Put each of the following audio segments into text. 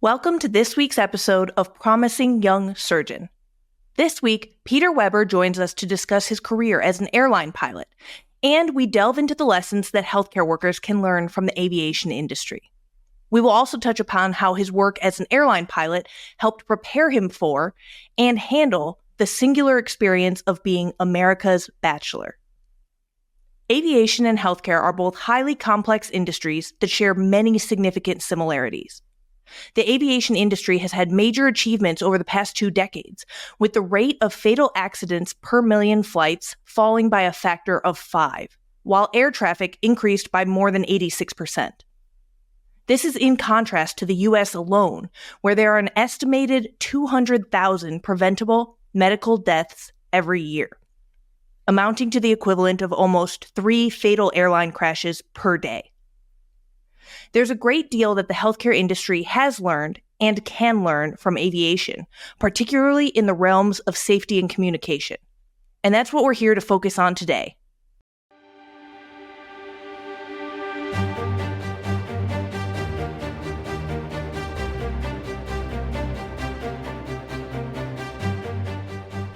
Welcome to this week's episode of Promising Young Surgeon. This week, Peter Weber joins us to discuss his career as an airline pilot, and we delve into the lessons that healthcare workers can learn from the aviation industry. We will also touch upon how his work as an airline pilot helped prepare him for and handle the singular experience of being America's Bachelor. Aviation and healthcare are both highly complex industries that share many significant similarities. The aviation industry has had major achievements over the past 2 decades, with the rate of fatal accidents per million flights falling by a factor of 5, while air traffic increased by more than 86%. This is in contrast to the U.S. alone, where there are an estimated 200,000 preventable medical deaths every year, amounting to the equivalent of almost 3 fatal airline crashes per day. There's a great deal that the healthcare industry has learned and can learn from aviation, particularly in the realms of safety and communication. And that's what we're here to focus on today.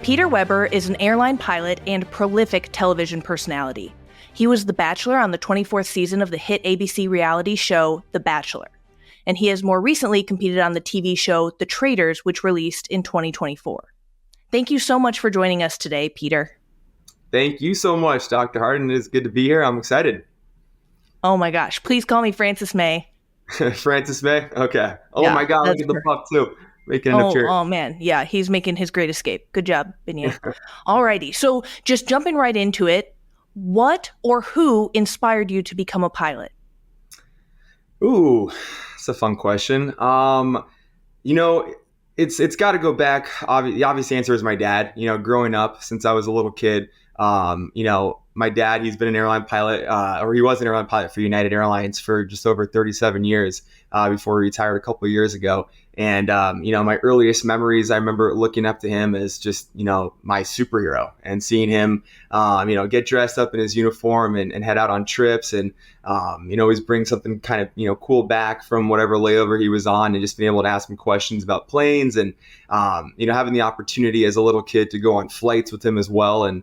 Peter Weber is an airline pilot and prolific television personality. He was the Bachelor on the 24th season of the hit ABC reality show, The Bachelor. And he has more recently competed on the TV show, The Traitors, which released in 2024. Thank you so much for joining us today, Peter. Thank you so much, Dr. Hardin. It is good to be here. I'm excited. Oh my gosh. Please call me Francis Mei. Francis Mei? Okay. Oh Yeah, my God, look that's at the pup too. Making an Oh, appearance. oh man. Yeah, he's making his great escape. Good job, Binya. Alrighty. So just jumping right into it, what or who inspired you to become a pilot? Ooh, it's a fun question. It's got to go back. The obvious answer is my dad. Growing up since I was a little kid, my dad, he's been an airline pilot, or he was an airline pilot for United Airlines for just over 37 years before he retired a couple of years ago. And, my earliest memories, I remember looking up to him as just, my superhero and seeing him, get dressed up in his uniform and head out on trips and, always bring something kind of, cool back from whatever layover he was on and just being able to ask him questions about planes and, having the opportunity as a little kid to go on flights with him as well and,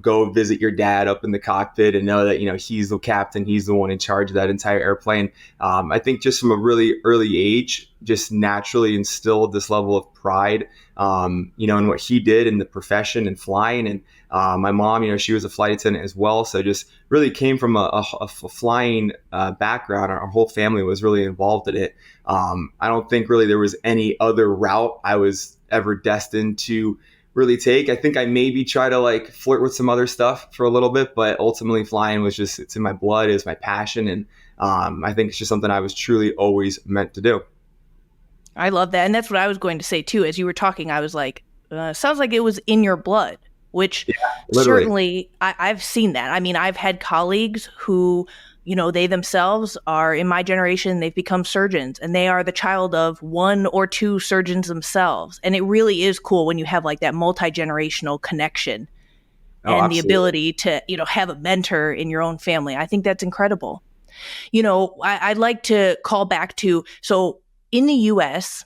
go visit your dad up in the cockpit and know that, he's the captain, he's the one in charge of that entire airplane. I think just from a really early age, just naturally instilled this level of pride, in what he did in the profession and flying. And my mom, she was a flight attendant as well. So just really came from a flying background. Our whole family was really involved in it. I don't think really there was any other route I was ever destined to really take. I think I maybe try to flirt with some other stuff for a little bit, but ultimately flying was just, it's in my blood, it's my passion. And I think it's just something I was truly always meant to do. I love that. And that's what I was going to say too. As you were talking, I was like, sounds like it was in your blood, which certainly I've seen that. I mean, I've had colleagues who, they themselves are in my generation, they've become surgeons and they are the child of 1 or 2 surgeons themselves. And it really is cool when you have that multi-generational connection and absolutely. The ability to, have a mentor in your own family. I think that's incredible. I'd like to call back to, so in the U.S.,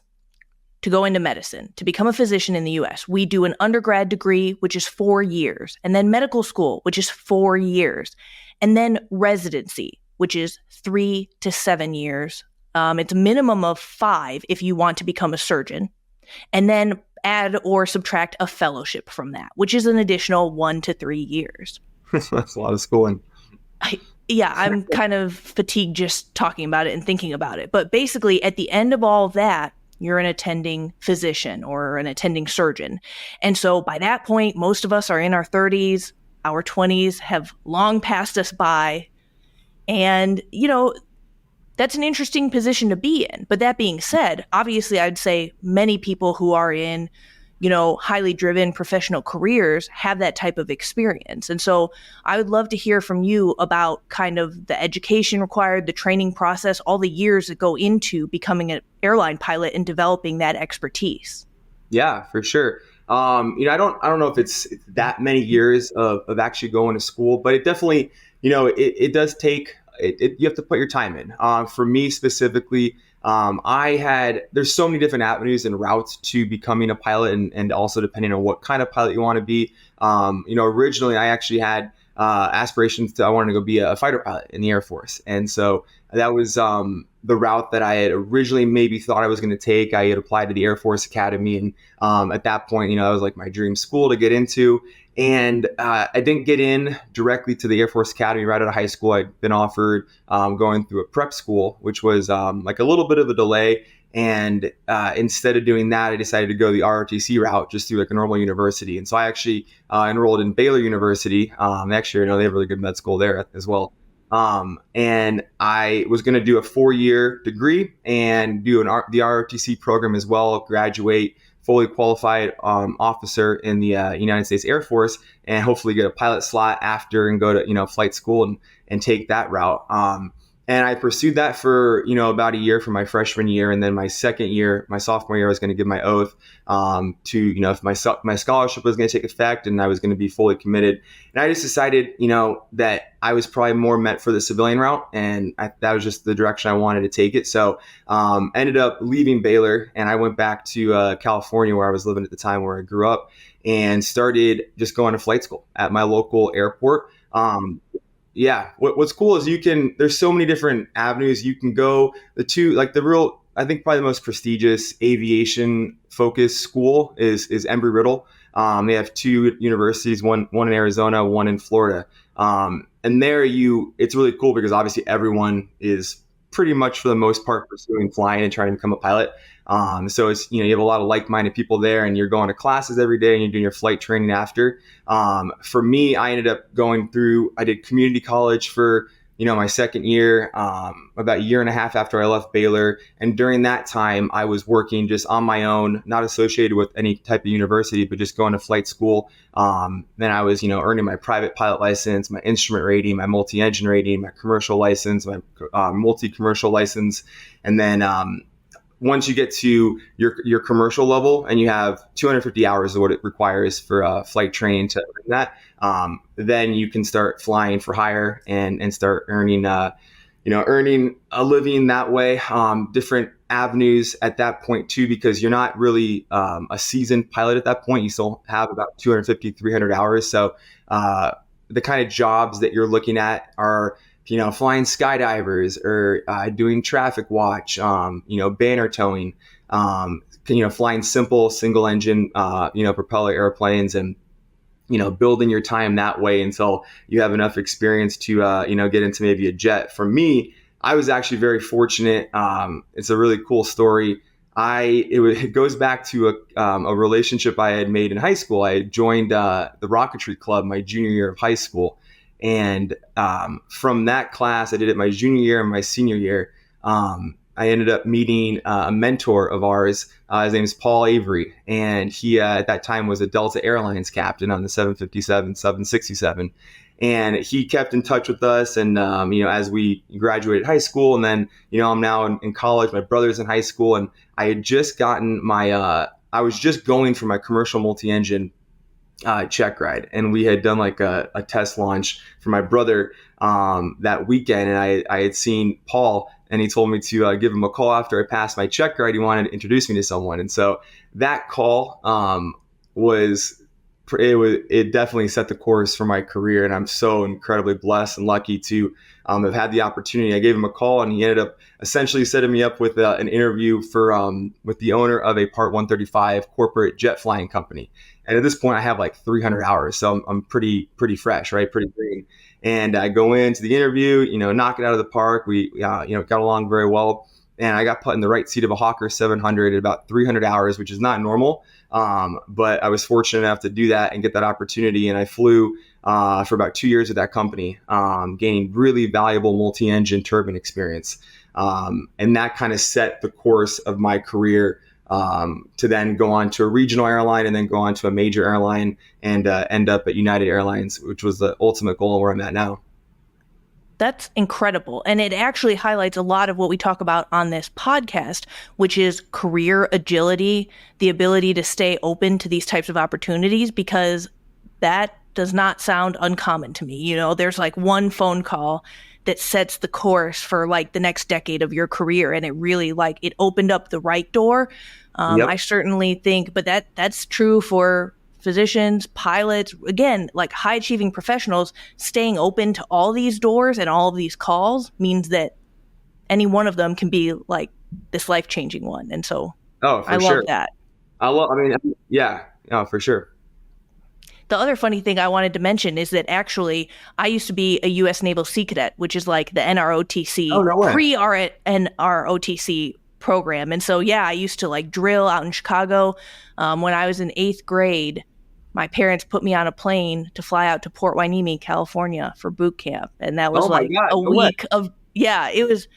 to go into medicine, to become a physician in the U.S., we do an undergrad degree, which is 4 years, and then medical school, which is 4 years, and then residency, which is 3 to 7 years. It's a minimum of 5 if you want to become a surgeon, and then add or subtract a fellowship from that, which is an additional 1 to 3 years. That's a lot of schooling. I'm kind of fatigued just talking about it and thinking about it. But basically, at the end of all of that, you're an attending physician or an attending surgeon. And so by that point, most of us are in our 30s, our 20s have long passed us by. And, that's an interesting position to be in. But that being said, obviously, I'd say many people who are in highly driven professional careers have that type of experience. And so I would love to hear from you about kind of the education required, the training process, all the years that go into becoming an airline pilot and developing that expertise. Yeah, for sure. I don't know if it's that many years of actually going to school, but it definitely, it does take you have to put your time in. For me specifically, there's so many different avenues and routes to becoming a pilot, and also depending on what kind of pilot you want to be. Originally I actually had aspirations I wanted to go be a fighter pilot in the Air Force. And so that was the route that I had originally maybe thought I was going to take. I had applied to the Air Force Academy. And at that point, that was like my dream school to get into. And I didn't get in directly to the Air Force Academy right out of high school. I'd been offered going through a prep school, which was like a little bit of a delay. And instead of doing that, I decided to go the ROTC route, just through like a normal university. And so I actually enrolled in Baylor University. Actually, they have a really good med school there as well. And I was going to do a 4-year degree and do the ROTC program as well, graduate fully qualified officer in the United States Air Force, and hopefully get a pilot slot after and go to flight school and take that route. And I pursued that for about a year for my freshman year, and then my second year, my sophomore year, I was going to give my oath to if my scholarship was going to take effect, and I was going to be fully committed. And I just decided that I was probably more meant for the civilian route, and that was just the direction I wanted to take it. So ended up leaving Baylor, and I went back to California, where I was living at the time, where I grew up, and started just going to flight school at my local airport. Yeah. What's cool is there's so many different avenues you can go. I think probably the most prestigious aviation focused school is Embry-Riddle. They have 2 universities, one in Arizona, one in Florida. And there it's really cool because obviously everyone is pretty much for the most part pursuing flying and trying to become a pilot. So it's, you have a lot of like-minded people there, and you're going to classes every day and you're doing your flight training after. For me, I ended up I did community college for, my second year, about a year and a half after I left Baylor. And during that time, I was working just on my own, not associated with any type of university, but just going to flight school. Then I was, earning my private pilot license, my instrument rating, my multi-engine rating, my commercial license, my multi-commercial license. And then once you get to your commercial level and you have 250 hours of what it requires for flight training to earn that, then you can start flying for hire and start earning a living that way. Different avenues at that point too, because you're not really a seasoned pilot at that point. You still have about 250, 300 hours. So the kind of jobs that you're looking at are flying skydivers or doing traffic watch, banner towing, flying simple single engine, propeller airplanes, and, building your time that way until you have enough experience to, get into maybe a jet. For me, I was actually very fortunate. It's a really cool story. It goes back to a relationship I had made in high school. I had joined the rocketry club my junior year of high school. And from that class, I did it my junior year and my senior year. I ended up meeting a mentor of ours. His name is Paul Avery. And he, at that time, was a Delta Airlines captain on the 757, 767. And he kept in touch with us. And, as we graduated high school, and then, I'm now in college, my brother's in high school. And I had just gotten I was just going for my commercial multi-engine check ride, and we had done like a test launch for my brother that weekend, and I had seen Paul, and he told me to give him a call after I passed my check ride. He wanted to introduce me to someone, and so that call it definitely set the course for my career, and I'm so incredibly blessed and lucky to have had the opportunity. I gave him a call, and he ended up essentially setting me up with an interview with the owner of a Part 135 corporate jet flying company. And at this point, I have like 300 hours, so I'm pretty fresh, right? Pretty green. And I go into the interview, knock it out of the park. We got along very well. And I got put in the right seat of a Hawker 700 at about 300 hours, which is not normal. But I was fortunate enough to do that and get that opportunity. And I flew for about 2 years with that company, gaining really valuable multi-engine turbine experience. And that kind of set the course of my career to then go on to a regional airline and then go on to a major airline and end up at United Airlines, which was the ultimate goal where I'm at now. That's incredible. And it actually highlights a lot of what we talk about on this podcast, which is career agility, the ability to stay open to these types of opportunities, because that does not sound uncommon to me. There's like one phone call that sets the course for like the next decade of your career. And it really like it opened up the right door. I Yep. certainly think, but that's true for physicians, pilots, again, like high achieving professionals. Staying open to all these doors and all of these calls means that any one of them can be like this life changing one. And so Oh, I for love sure. that. I mean, yeah. Oh, for sure. The other funny thing I wanted to mention is that actually I used to be a U.S. Naval Sea Cadet, which is like the Oh, NROTC, no way. pre-NROTC program. And so, yeah, I used to like drill out in Chicago. When I was in 8th grade, my parents put me on a plane to fly out to Port Hueneme, California for boot camp. And that was Oh my like God. a No way. week of, yeah, it was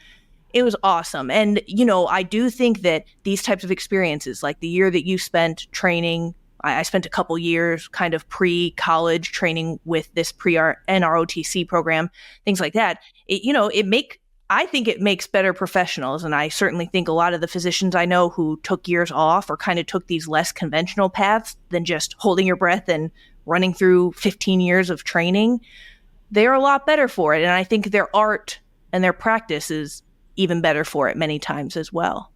awesome. And, I do think that these types of experiences, like the year that you spent training, I spent a couple years kind of pre-college training with this pre-NROTC program, things like that. I think it makes better professionals. And I certainly think a lot of the physicians I know who took years off or kind of took these less conventional paths than just holding your breath and running through 15 years of training, they're a lot better for it. And I think their art and their practice is even better for it many times as well.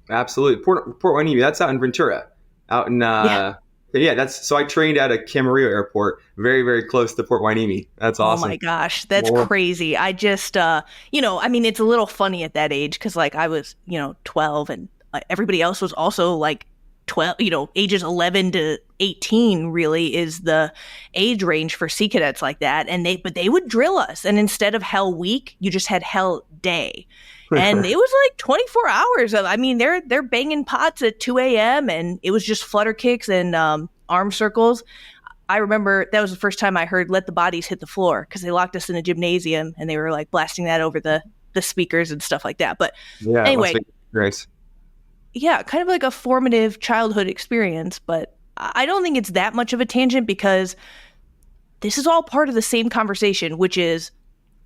Absolutely. Port Hueneme, that's out in Ventura. Out in Yeah. yeah, that's so I trained at a Camarillo airport, very, very close to Port Hueneme. That's Oh my awesome. gosh, that's Well, crazy. I just, I mean, it's a little funny at that age because, like, I was, 12 and everybody else was also like 12, ages 11 to 18 really is the age range for sea cadets like that. But they would drill us. And instead of hell week, you just had hell day. And it was like 24 hours of, I mean, they're banging pots at 2 a.m. and it was just flutter kicks and arm circles. I remember that was the first time I heard "Let the Bodies Hit the Floor" because they locked us in a gymnasium and they were like blasting that over the speakers and stuff like that. But yeah, Las anyway, Vegas Grace. yeah, kind of like a formative childhood experience. But I don't think it's that much of a tangent because this is all part of the same conversation, which is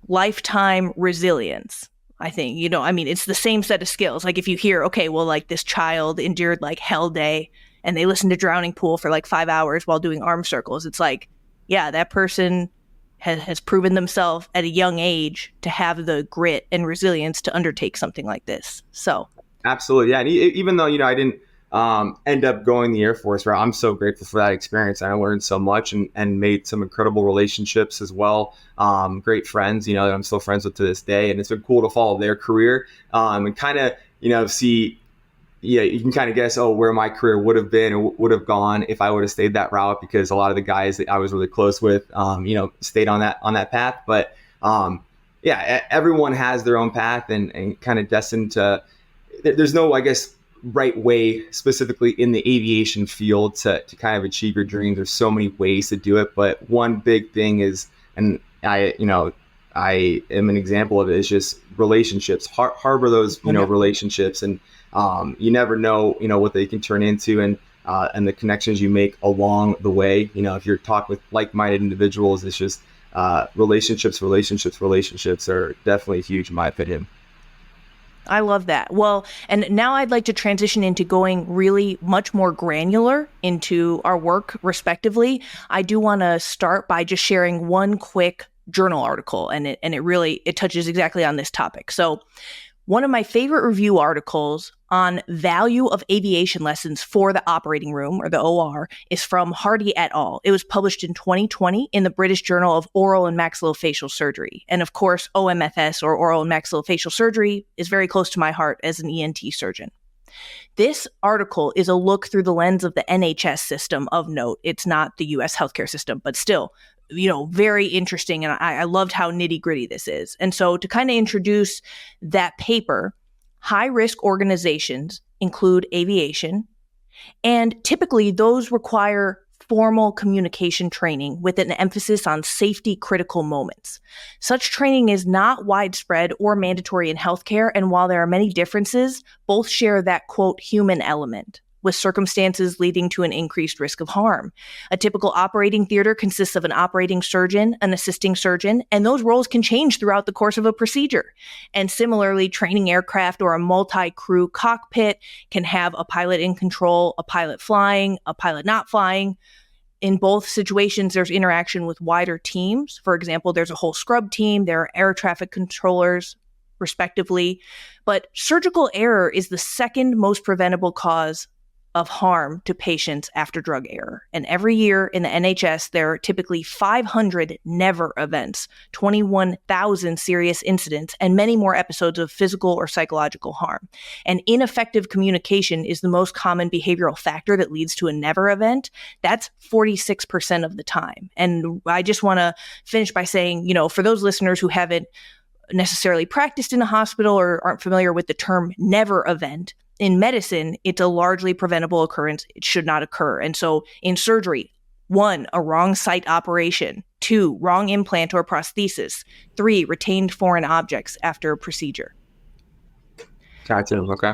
lifetime resilience. I think, I mean, it's the same set of skills. Like if you hear, okay, well, like this child endured like hell day and they listened to Drowning Pool for like 5 hours while doing arm circles. It's like, yeah, that person has proven themselves at a young age to have the grit and resilience to undertake something like this. So Absolutely, yeah. And even though I didn't end up going the Air Force route, I'm so grateful for that experience. I learned so much and made some incredible relationships as well. Great friends, that I'm still friends with to this day, and it's been cool to follow their career and kind of see. Yeah, you can kind of guess, where my career would have been or would have gone if I would have stayed that route, because a lot of the guys that I was really close with, stayed on that path. But yeah, everyone has their own path and kind of destined to. There's no, I guess, right way specifically in the aviation field to kind of achieve your dreams. There's so many ways to do it, but one big thing is, and I am an example of it, is just relationships. Harbor those, relationships, and you never know, what they can turn into, and the connections you make along the way. If you're talking with like-minded individuals, it's just relationships are definitely huge in my opinion. I love that. Well, and now I'd like to transition into going really much more granular into our work respectively. I do want to start by just sharing one quick journal article, and it touches exactly on this topic. So one of my favorite review articles on value of aviation lessons for the operating room, or the OR, is from Hardy et al. It was published in 2020 in the British Journal of Oral and Maxillofacial Surgery. And of course, OMFS, or oral and maxillofacial surgery, is very close to my heart as an ENT surgeon. This article is a look through the lens of the NHS system of note. It's not the US healthcare system, but still, very interesting. And I loved how nitty gritty this is. And so to kind of introduce that paper, high risk organizations include aviation, and typically those require formal communication training with an emphasis on safety critical moments. Such training is not widespread or mandatory in healthcare, and while there are many differences, both share that, quote, human element, with circumstances leading to an increased risk of harm. A typical operating theater consists of an operating surgeon, an assisting surgeon, and those roles can change throughout the course of a procedure. And similarly, training aircraft or a multi-crew cockpit can have a pilot in control, a pilot flying, a pilot not flying. in both situations, there's interaction with wider teams. For example, there's a whole scrub team, there are air traffic controllers, respectively. But surgical error is the second most preventable cause of harm to patients after drug error. And every year in the NHS, there are typically 500 never events, 21,000 serious incidents, and many more episodes of physical or psychological harm. And ineffective communication is the most common behavioral factor that leads to a never event. That's 46% of the time. And I just want to finish by saying, for those listeners who haven't necessarily practiced in a hospital or aren't familiar with the term never event, in medicine, it's a largely preventable occurrence. It should not occur. And so in surgery, 1, a wrong site operation, 2, wrong implant or prosthesis, 3, retained foreign objects after a procedure. Gotcha. Okay.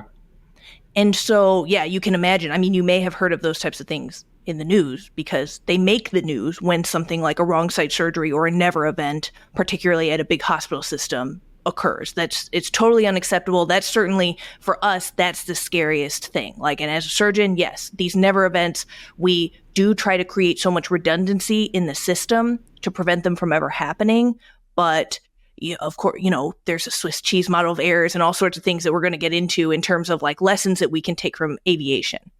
And so, yeah, you can imagine, you may have heard of those types of things in the news because they make the news when something like a wrong site surgery or a never event, particularly at a big hospital system, occurs. It's totally unacceptable. That's certainly, for us, that's the scariest thing. And as a surgeon, yes, these never events, we do try to create so much redundancy in the system to prevent them from ever happening. But of course, there's a Swiss cheese model of errors and all sorts of things that we're going to get into in terms of lessons that we can take from aviation.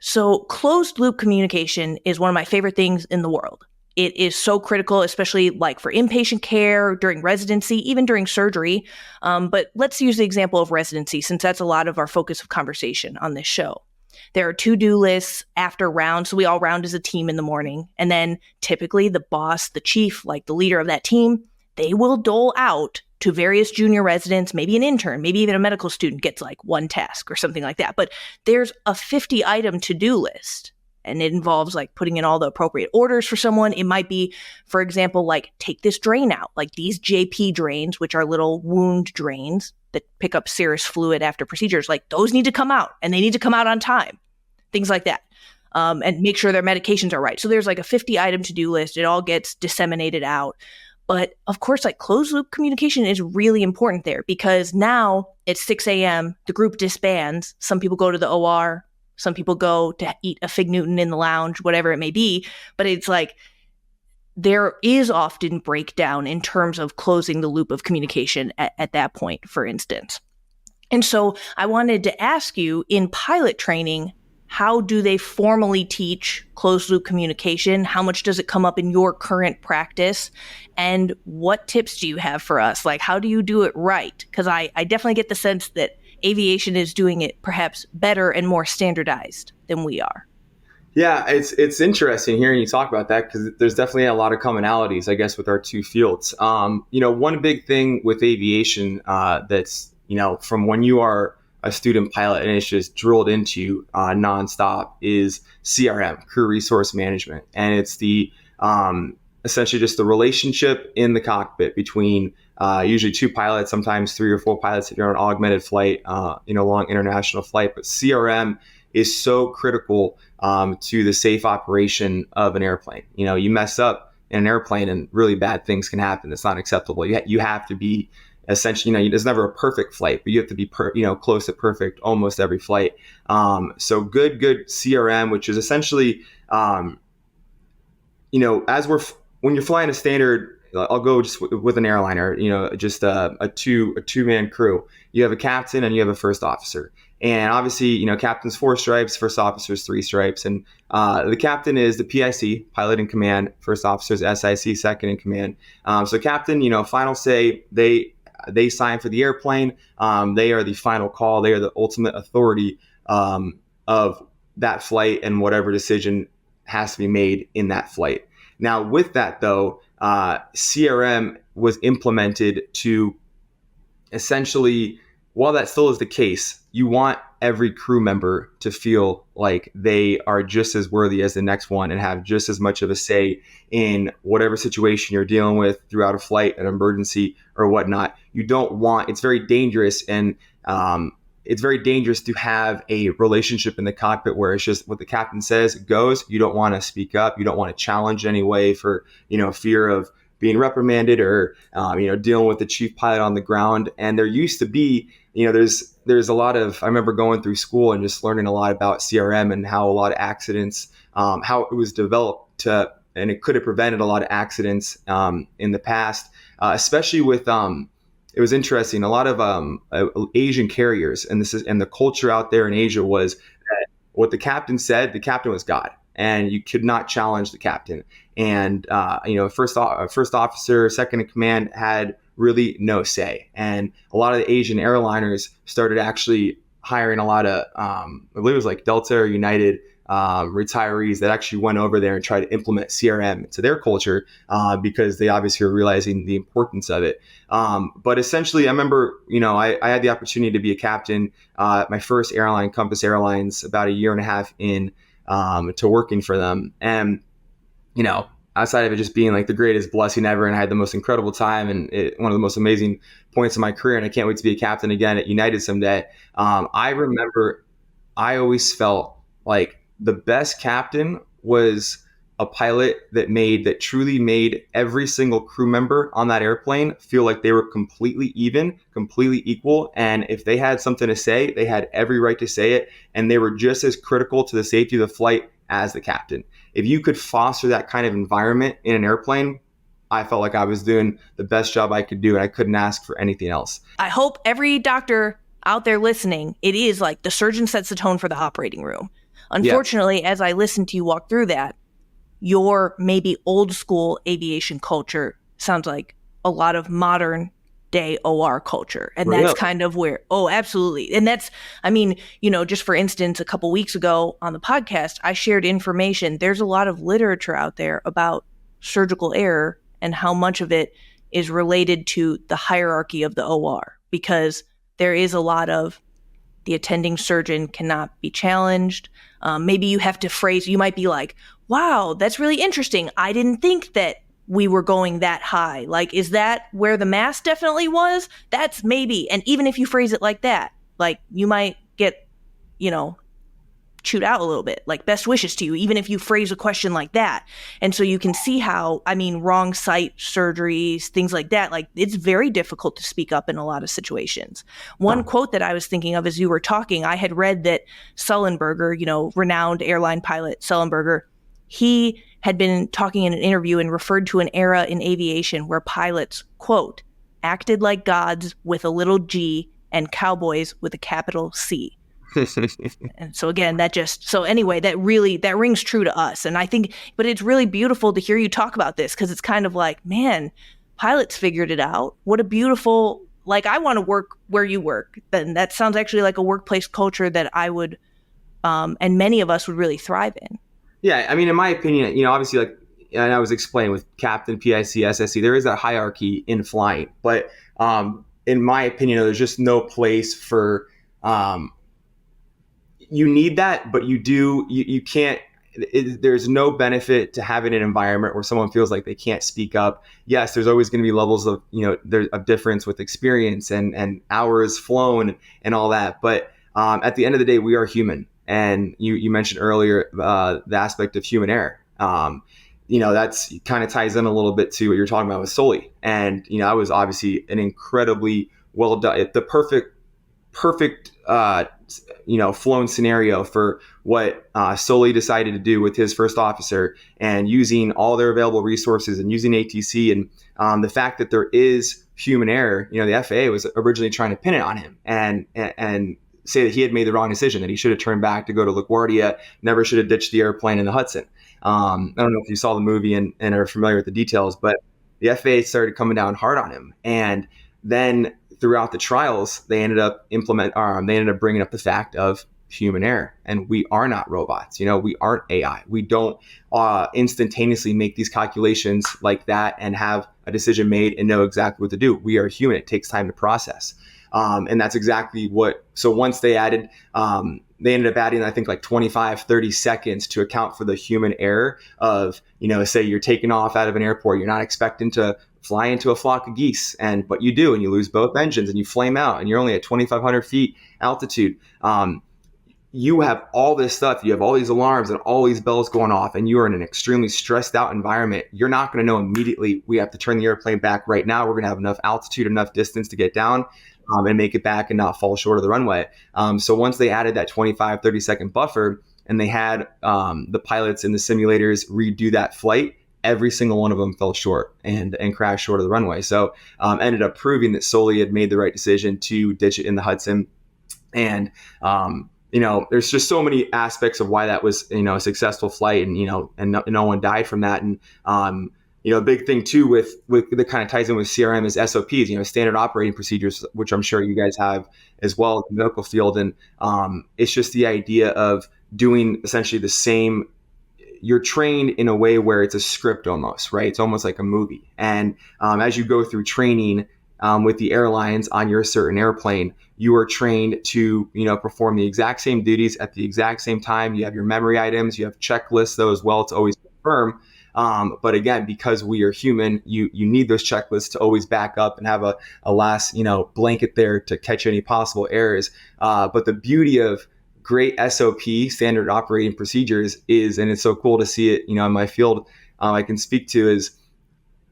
So closed loop communication is one of my favorite things in the world. It is so critical, especially for inpatient care, during residency, even during surgery. But let's use the example of residency, since that's a lot of our focus of conversation on this show. There are to-do lists after rounds, so we all round as a team in the morning. And then typically the boss, the chief, the leader of that team, they will dole out to various junior residents, maybe an intern, maybe even a medical student gets one task or something like that. But there's a 50-item to-do list. And it involves putting in all the appropriate orders for someone. It might be, for example, take this drain out, these JP drains, which are little wound drains that pick up serous fluid after procedures. Those need to come out, and they need to come out on time. Things like that. And make sure their medications are right. So there's a 50-item to-do list. It all gets disseminated out. But of course, closed loop communication is really important there because now it's 6 a.m., the group disbands. Some people go to the OR. Some people go to eat a Fig Newton in the lounge, whatever it may be. But it's there is often breakdown in terms of closing the loop of communication at that point, for instance. And so I wanted to ask you, in pilot training, how do they formally teach closed loop communication? How much does it come up in your current practice? And what tips do you have for us? How do you do it right? Because I definitely get the sense that aviation is doing it perhaps better and more standardized than we are. Yeah, it's interesting hearing you talk about that because there's definitely a lot of commonalities, I guess, with our two fields. One big thing with aviation that's, from when you are a student pilot and it's just drilled into you nonstop is CRM, crew resource management. And it's the essentially just the relationship in the cockpit between usually 2 pilots, sometimes 3 or 4 pilots if you're on an augmented flight, long international flight. But CRM is so critical to the safe operation of an airplane. You mess up in an airplane and really bad things can happen. It's not acceptable. You have to be essentially, there's never a perfect flight, but you have to be, close to perfect almost every flight. So good CRM, which is essentially, when you're flying a standard, I'll go just with an airliner, just a two-man crew. You have a captain and you have a first officer. And obviously, captain's 4 stripes, first officer's 3 stripes. And the captain is the PIC, pilot in command, first officer's SIC, second in command. So captain, final say, they sign for the airplane. They are the final call. They are the ultimate authority of that flight and whatever decision has to be made in that flight. Now, with that, though, CRM was implemented to essentially, while that still is the case, you want every crew member to feel like they are just as worthy as the next one and have just as much of a say in whatever situation you're dealing with throughout a flight, an emergency, or whatnot. It's very dangerous, and it's very dangerous to have a relationship in the cockpit where it's just what the captain says goes. You don't want to speak up. You don't want to challenge in any way for, fear of being reprimanded or, dealing with the chief pilot on the ground. And there used to be, there's a lot of, I remember going through school and just learning a lot about CRM and how a lot of accidents, how it was developed to, and it could have prevented a lot of accidents in the past, especially with, it was interesting. A lot of Asian carriers, and the culture out there in Asia was that what the captain said, the captain was God, and you could not challenge the captain. And first officer, second in command had really no say. And a lot of the Asian airliners started actually hiring a lot of, I believe it was like Delta or United retirees that actually went over there and tried to implement CRM into their culture because they obviously were realizing the importance of it. But essentially, I remember, I had the opportunity to be a captain at my first airline, Compass Airlines, about a year and a half in to working for them. And, outside of it just being like the greatest blessing ever, and I had the most incredible time and one of the most amazing points of my career, and I can't wait to be a captain again at United someday. I remember I always felt like the best captain was a pilot that truly made every single crew member on that airplane feel like they were completely even, completely equal. And if they had something to say, they had every right to say it. And they were just as critical to the safety of the flight as the captain. If you could foster that kind of environment in an airplane, I felt like I was doing the best job I could do, and I couldn't ask for anything else. I hope every doctor out there listening, it is like the surgeon sets the tone for the operating room. Unfortunately, as I listened to you walk through that, your maybe old school aviation culture sounds like a lot of modern day OR culture. And that's kind of where, absolutely. And that's, just for instance, a couple weeks ago on the podcast, I shared information. There's a lot of literature out there about surgical error and how much of it is related to the hierarchy of the OR, because there is a lot of the attending surgeon cannot be challenged. Maybe you have to phrase, you might be like, wow, that's really interesting. I didn't think that we were going that high. Like, is that where the mass definitely was? That's maybe. And even if you phrase it like that, like you might get, chewed out a little bit, like best wishes to you, even if you phrase a question like that. And so you can see how, wrong site surgeries, things like that, like it's very difficult to speak up in a lot of situations. One quote that I was thinking of as you were talking, I had read that Sullenberger, renowned airline pilot Sullenberger, he had been talking in an interview and referred to an era in aviation where pilots, quote, acted like gods with a little g and cowboys with a capital C. And so again, that rings true to us. And I think, but it's really beautiful to hear you talk about this, because it's kind of like, man, pilots figured it out. What a beautiful, like, I want to work where you work. Then that sounds actually like a workplace culture that I would, and many of us would really thrive in. Yeah. In my opinion, obviously, like, and I was explaining with captain, PIC, SSC, there is a hierarchy in flying, but in my opinion, there's just no place for, you need that, but you can't, there's no benefit to having an environment where someone feels like they can't speak up. Yes, there's always going to be levels of, of difference with experience and hours flown and all that. But at the end of the day, we are human. And you mentioned earlier the aspect of human error. That's kind of ties in a little bit to what you're talking about with Sully. And, I was obviously an incredibly well done, the perfect flown scenario for what Sully decided to do with his first officer, and using all their available resources and using ATC, and the fact that there is human error. The FAA was originally trying to pin it on him and say that he had made the wrong decision, that he should have turned back to go to LaGuardia, never should have ditched the airplane in the Hudson. I don't know if you saw the movie and are familiar with the details, but the FAA started coming down hard on him. And then throughout the trials, they ended up bringing up the fact of human error. And we are not robots. We aren't AI. We don't instantaneously make these calculations like that and have a decision made and know exactly what to do. We are human. It takes time to process. And that's exactly so once they ended up adding, I think, like 25, 30 seconds to account for the human error of, say you're taking off out of an airport, you're not expecting to fly into a flock of geese, but you do, and you lose both engines and you flame out and you're only at 2,500 feet altitude. you have all this stuff, you have all these alarms and all these bells going off, and you are in an extremely stressed out environment. You're not going to know immediately, we have to turn the airplane back right now. We're going to have enough altitude, enough distance to get down and make it back and not fall short of the runway. So once they added that 25, 30-second buffer, and they had the pilots in the simulators redo that flight, every single one of them fell short and crashed short of the runway. So ended up proving that Soli had made the right decision to ditch it in the Hudson. And there's just so many aspects of why that was, a successful flight, and, no one died from that. And, a big thing too with that kind of ties in with CRM is SOPs, standard operating procedures, which I'm sure you guys have as well in the medical field. And it's just the idea of doing essentially the same. You're trained in a way where it's a script almost, right? It's almost like a movie. And as you go through training with the airlines on your certain airplane, you are trained to, perform the exact same duties at the exact same time. You have your memory items, you have checklists, though, as well, to always confirm. But again, because we are human, you need those checklists to always back up and have a last, blanket there to catch any possible errors. But the beauty of great SOP, standard operating procedures, is, and it's so cool to see it, in my field, I can speak to, is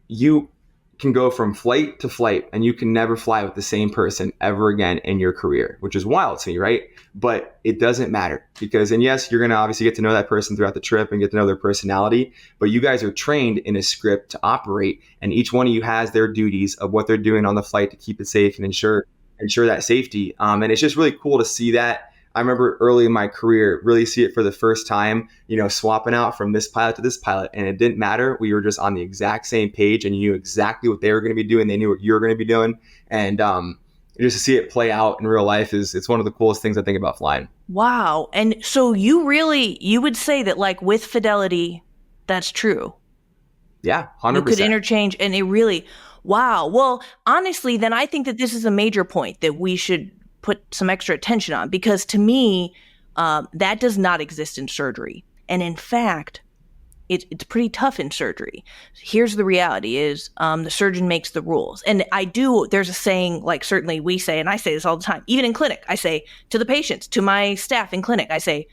you can go from flight to flight and you can never fly with the same person ever again in your career, which is wild to me, right? But it doesn't matter because, and yes, you're going to obviously get to know that person throughout the trip and get to know their personality, but you guys are trained in a script to operate, and each one of you has their duties of what they're doing on the flight to keep it safe and ensure that safety. And it's just really cool to see that. I remember early in my career, really see it for the first time, swapping out from this pilot to this pilot, and it didn't matter. We were just on the exact same page, and you knew exactly what they were going to be doing. They knew what you were going to be doing. And just to see it play out in real life it's one of the coolest things I think about flying. Wow. And so you would say that, like, with fidelity, that's true. Yeah, 100%. You could interchange, and it really, wow. Well, honestly, then I think that this is a major point that we should put some extra attention on, because to me, that does not exist in surgery. And in fact, it's pretty tough in surgery. Here's the reality is the surgeon makes the rules. And there's a saying, like certainly we say, and I say this all the time, even in clinic, I say to the patients, to my staff in clinic, I say,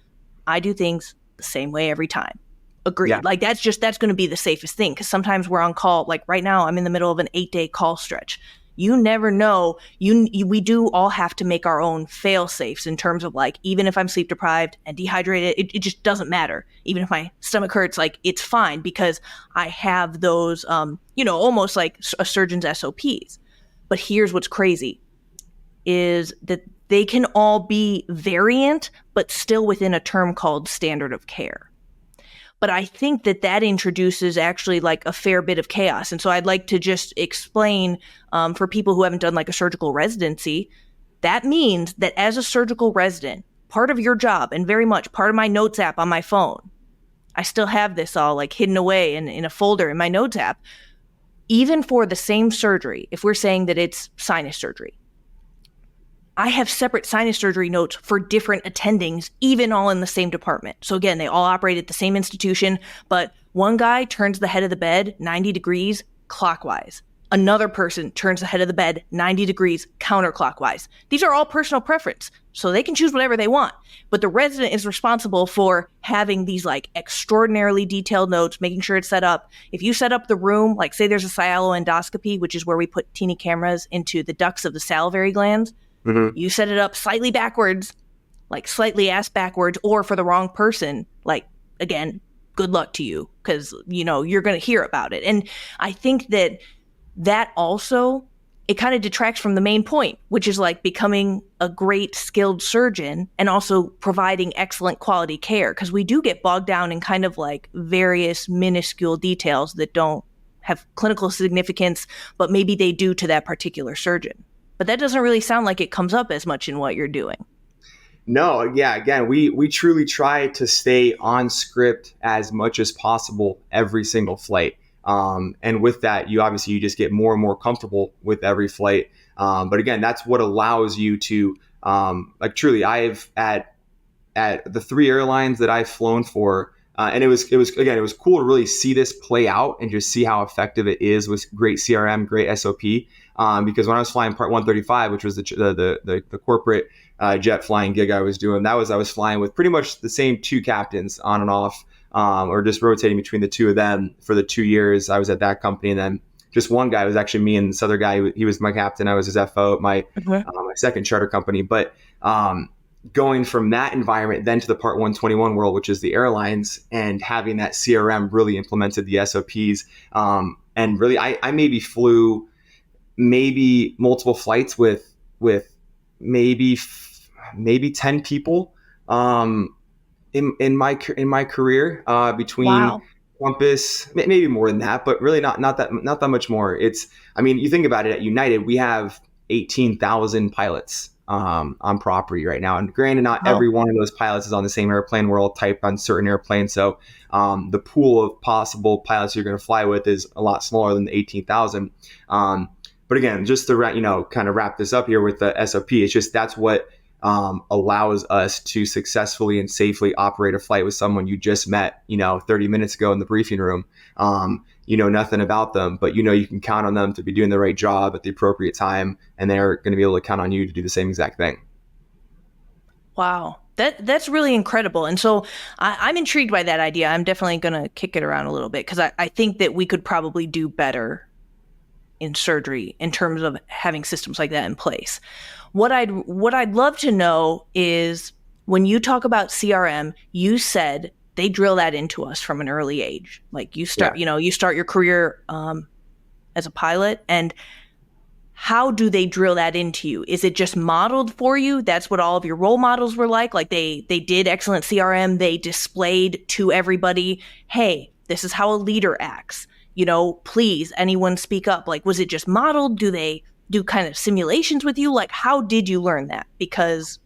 I do things the same way every time. Agreed. Yeah. Like that's going to be the safest thing. Because sometimes we're on call, like right now, I'm in the middle of an 8-day call stretch. You never know. We do all have to make our own fail safes in terms of, like, even if I'm sleep deprived and dehydrated, it just doesn't matter. Even if my stomach hurts, like, it's fine because I have those, almost like a surgeon's SOPs. But here's what's crazy is that they can all be variant, but still within a term called standard of care. But I think that introduces actually like a fair bit of chaos. And so I'd like to just explain for people who haven't done like a surgical residency, that means that as a surgical resident, part of your job and very much part of my notes app on my phone, I still have this all like hidden away in a folder in my notes app, even for the same surgery, if we're saying that it's sinus surgery. I have separate sinus surgery notes for different attendings, even all in the same department. So again, they all operate at the same institution, but one guy turns the head of the bed 90 degrees clockwise. Another person turns the head of the bed 90 degrees counterclockwise. These are all personal preference, so they can choose whatever they want. But the resident is responsible for having these like extraordinarily detailed notes, making sure it's set up. If you set up the room, like say there's a sialoendoscopy, which is where we put teeny cameras into the ducts of the salivary glands, you set it up slightly backwards, like slightly ass backwards, or for the wrong person, like, again, good luck to you, because, you're going to hear about it. And I think that also, it kind of detracts from the main point, which is like becoming a great skilled surgeon and also providing excellent quality care, because we do get bogged down in kind of like various minuscule details that don't have clinical significance, but maybe they do to that particular surgeon. But that doesn't really sound like it comes up as much in what you're doing. No, yeah, again, we truly try to stay on script as much as possible every single flight. And with that, you just get more and more comfortable with every flight. But again, that's what allows you to, truly, I've at the 3 airlines that I've flown for, and it was cool to really see this play out and just see how effective it is with great CRM, great SOP. because when I was flying Part 135, which was the corporate jet flying gig I was doing, I was flying with pretty much the same two captains on and off, or just rotating between the two of them for the 2 years I was at that company. And then just one guy was actually me, and this other guy, he was my captain. I was his FO at my second charter company. But going from that environment then to the Part 121 world, which is the airlines, and having that CRM really implemented the SOPs. And really, I maybe flew multiple flights with maybe 10 people in my career, between Wow. Compass, maybe more than that, but really not that much more. You think about it, at United we have 18,000 pilots on property right now, and granted, not Wow. every one of those pilots is on the same airplane. We're all typed on certain airplanes, so the pool of possible pilots you're going to fly with is a lot smaller than the 18,000. But again, just to kind of wrap this up here with the SOP, it's just that's what allows us to successfully and safely operate a flight with someone you just met, 30 minutes ago in the briefing room. You know nothing about them, but you can count on them to be doing the right job at the appropriate time, and they're going to be able to count on you to do the same exact thing. Wow. That's really incredible. And so I'm intrigued by that idea. I'm definitely going to kick it around a little bit because I think that we could probably do better in surgery in terms of having systems like that in place. What I'd love to know is when you talk about CRM, you said they drill that into us from an early age. Like you start, Yeah. you start your career as a pilot, and how do they drill that into you? Is it just modeled for you? That's what all of your role models were like? Like they did excellent CRM. They displayed to everybody, hey, this is how a leader acts. Please, anyone speak up. Like, was it just modeled? Do they do kind of simulations with you? Like, how did you learn that? Because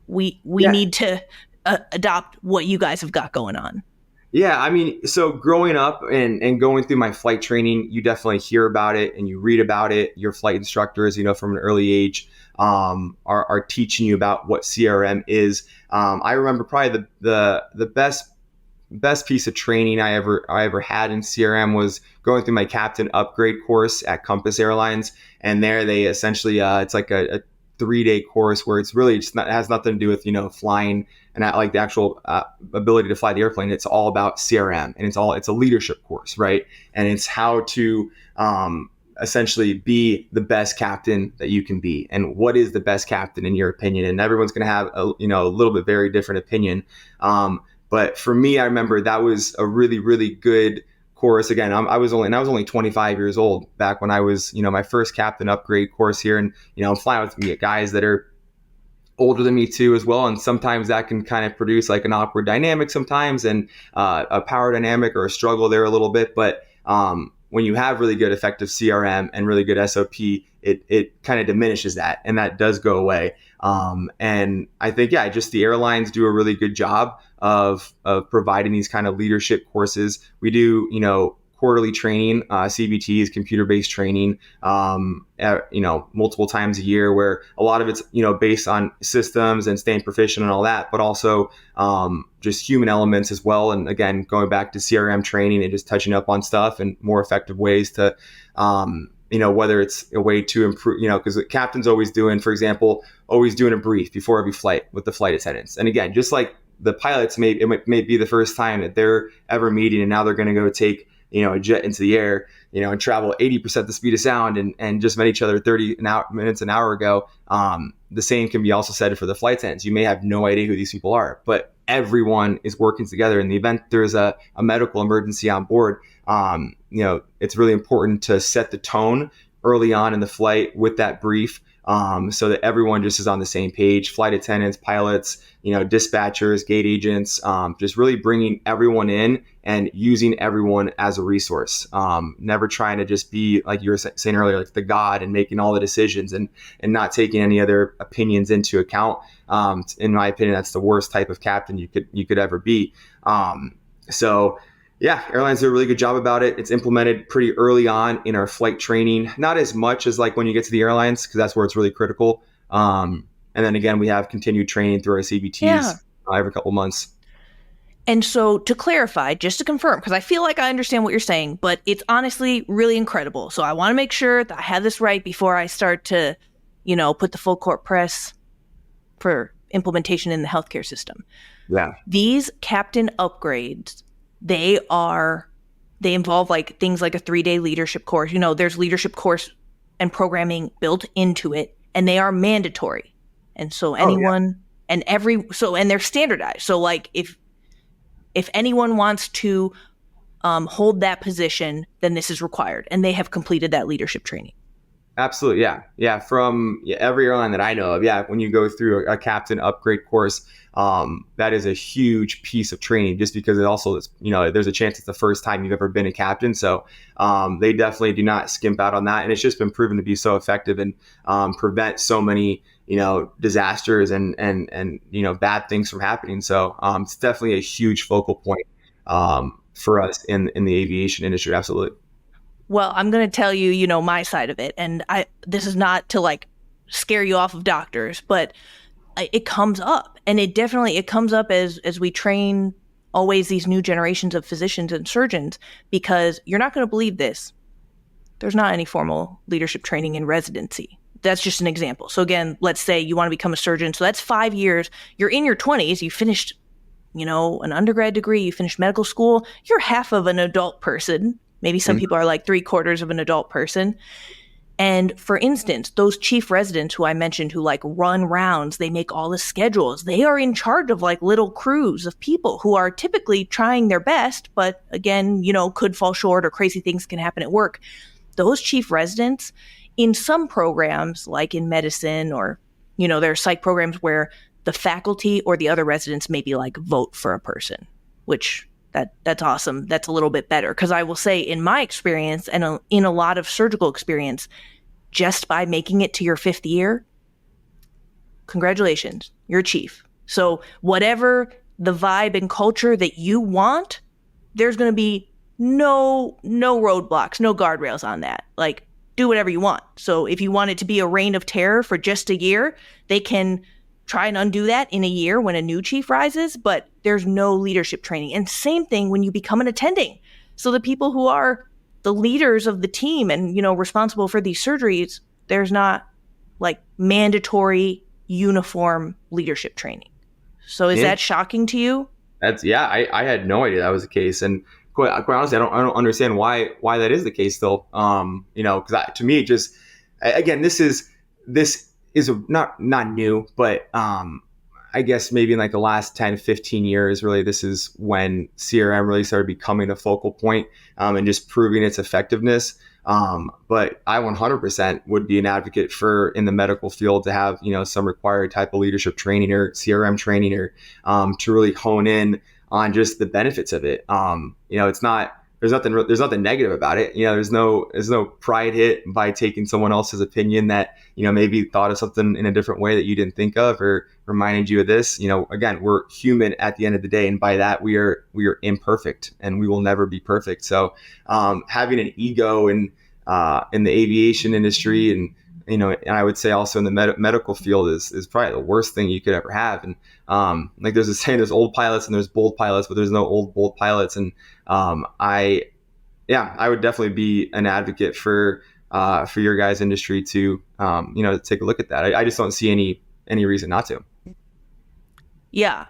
we Yeah. need to adopt what you guys have got going on. Yeah, so growing up and going through my flight training, you definitely hear about it and you read about it. Your flight instructors, from an early age, are teaching you about what CRM is. I remember probably the best piece of training I ever had in CRM was going through my captain upgrade course at Compass Airlines, and there they essentially it's like a 3-day course where it's really just it has nothing to do with flying and like the actual ability to fly the airplane. It's all about CRM, and it's a leadership course, right? And it's how to essentially be the best captain that you can be, and what is the best captain in your opinion. And everyone's going to have a little bit very different opinion. But for me, I remember that was a really, really good course. Again, I was only 25 years old back when I was, my first captain upgrade course here. And, I'm flying with guys that are older than me too as well. And sometimes that can kind of produce like an awkward dynamic sometimes, and a power dynamic or a struggle there a little bit. But when you have really good effective CRM and really good SOP, it kind of diminishes that, and that does go away. And I think, just the airlines do a really good job of providing these kind of leadership courses. We do, quarterly training, CBTs, computer-based training, multiple times a year, where a lot of it's, based on systems and staying proficient and all that, but also just human elements as well. And again, going back to CRM training and just touching up on stuff and more effective ways to, whether it's a way to improve, because the captain's always doing a brief before every flight with the flight attendants. And again, just like the pilots, it may be the first time that they're ever meeting, and now they're going to go take a jet into the air, and travel 80% the speed of sound, and just met each other 30 minutes an hour ago. The same can be also said for the flight attendants. You may have no idea who these people are, but everyone is working together. In the event there's a medical emergency on board, it's really important to set the tone early on in the flight with that brief, so that everyone just is on the same page. Flight attendants, pilots, dispatchers, gate agents, just really bringing everyone in and using everyone as a resource. Never trying to just be, like you were saying earlier, like the God and making all the decisions, and not taking any other opinions into account. In my opinion, that's the worst type of captain you could ever be. So yeah, airlines do a really good job about it. It's implemented pretty early on in our flight training, not as much as like when you get to the airlines, because that's where it's really critical. And then again, we have continued training through our CBTs Yeah. every couple months. And so to clarify, just to confirm, because I feel like I understand what you're saying, but it's honestly really incredible. So I want to make sure that I have this right before I start to, put the full court press for implementation in the healthcare system. Yeah. These captain upgrades, they involve like things like a 3-day leadership course. There's leadership course and programming built into it, and they are mandatory. And so anyone and they're standardized. So like if anyone wants to hold that position, then this is required, and they have completed that leadership training. Absolutely. Yeah. Yeah. From every airline that I know of. Yeah. When you go through a captain upgrade course, that is a huge piece of training just because it also is, there's a chance it's the first time you've ever been a captain. So they definitely do not skimp out on that. And it's just been proven to be so effective and prevent so many, disasters and bad things from happening. So it's definitely a huge focal point for us in the aviation industry. Absolutely. Well, I'm going to tell you, my side of it. And this is not to like scare you off of doctors, but it comes up, and it comes up as we train always these new generations of physicians and surgeons, because you're not going to believe this. There's not any formal leadership training in residency. That's just an example. So again, let's say you want to become a surgeon. So that's 5 years. You're in your 20s. You finished, an undergrad degree. You finished medical school. You're half of an adult person. Maybe some people are like 3/4 of an adult person. And for instance, those chief residents who I mentioned who like run rounds, they make all the schedules. They are in charge of like little crews of people who are typically trying their best, but again, could fall short or crazy things can happen at work. Those chief residents in some programs, like in medicine or, there are psych programs where the faculty or the other residents maybe like vote for a person, which that's awesome. That's a little bit better. Because I will say in my experience and in a lot of surgical experience, just by making it to your 5th year, congratulations, you're a chief. So whatever the vibe and culture that you want, there's going to be no roadblocks, no guardrails on that. Like, do whatever you want. So if you want it to be a reign of terror for just a year, they can try and undo that in a year when a new chief rises, but there's no leadership training. And same thing when you become an attending. So the people who are the leaders of the team and, responsible for these surgeries, there's not like mandatory uniform leadership traiing. So is that shocking to you? I had no idea that was the case. And quite honestly, I don't understand why that is the case still. Because to me, just, again, this is not new, but I guess maybe in like the last 10, 15 years, really, this is when CRM really started becoming a focal point and just proving its effectiveness. But I 100% would be an advocate for in the medical field to have, some required type of leadership training or CRM training or to really hone in on just the benefits of it. It's not, there's nothing negative about it. There's no pride hit by taking someone else's opinion that, maybe thought of something in a different way that you didn't think of or reminded you of this. Again, we're human at the end of the day. And by that, we are imperfect and we will never be perfect. So having an ego in the aviation industry and, and I would say also in the medical field is probably the worst thing you could ever have. And like there's a saying, there's old pilots and there's bold pilots, but there's no old bold pilots. And I would definitely be an advocate for your guys' industry to take a look at that. I just don't see any reason not to. Yeah,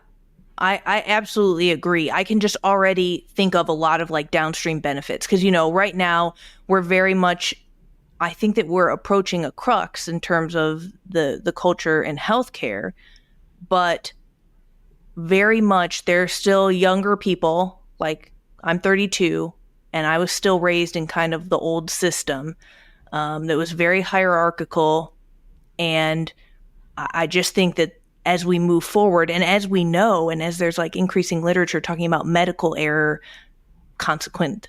I absolutely agree. I can just already think of a lot of like downstream benefits because, right now we're very much, I think that we're approaching a crux in terms of the culture in healthcare, but very much there's still younger people. Like I'm 32 and I was still raised in kind of the old system that was very hierarchical. And I just think that as we move forward and as we know, and as there's like increasing literature talking about medical error consequent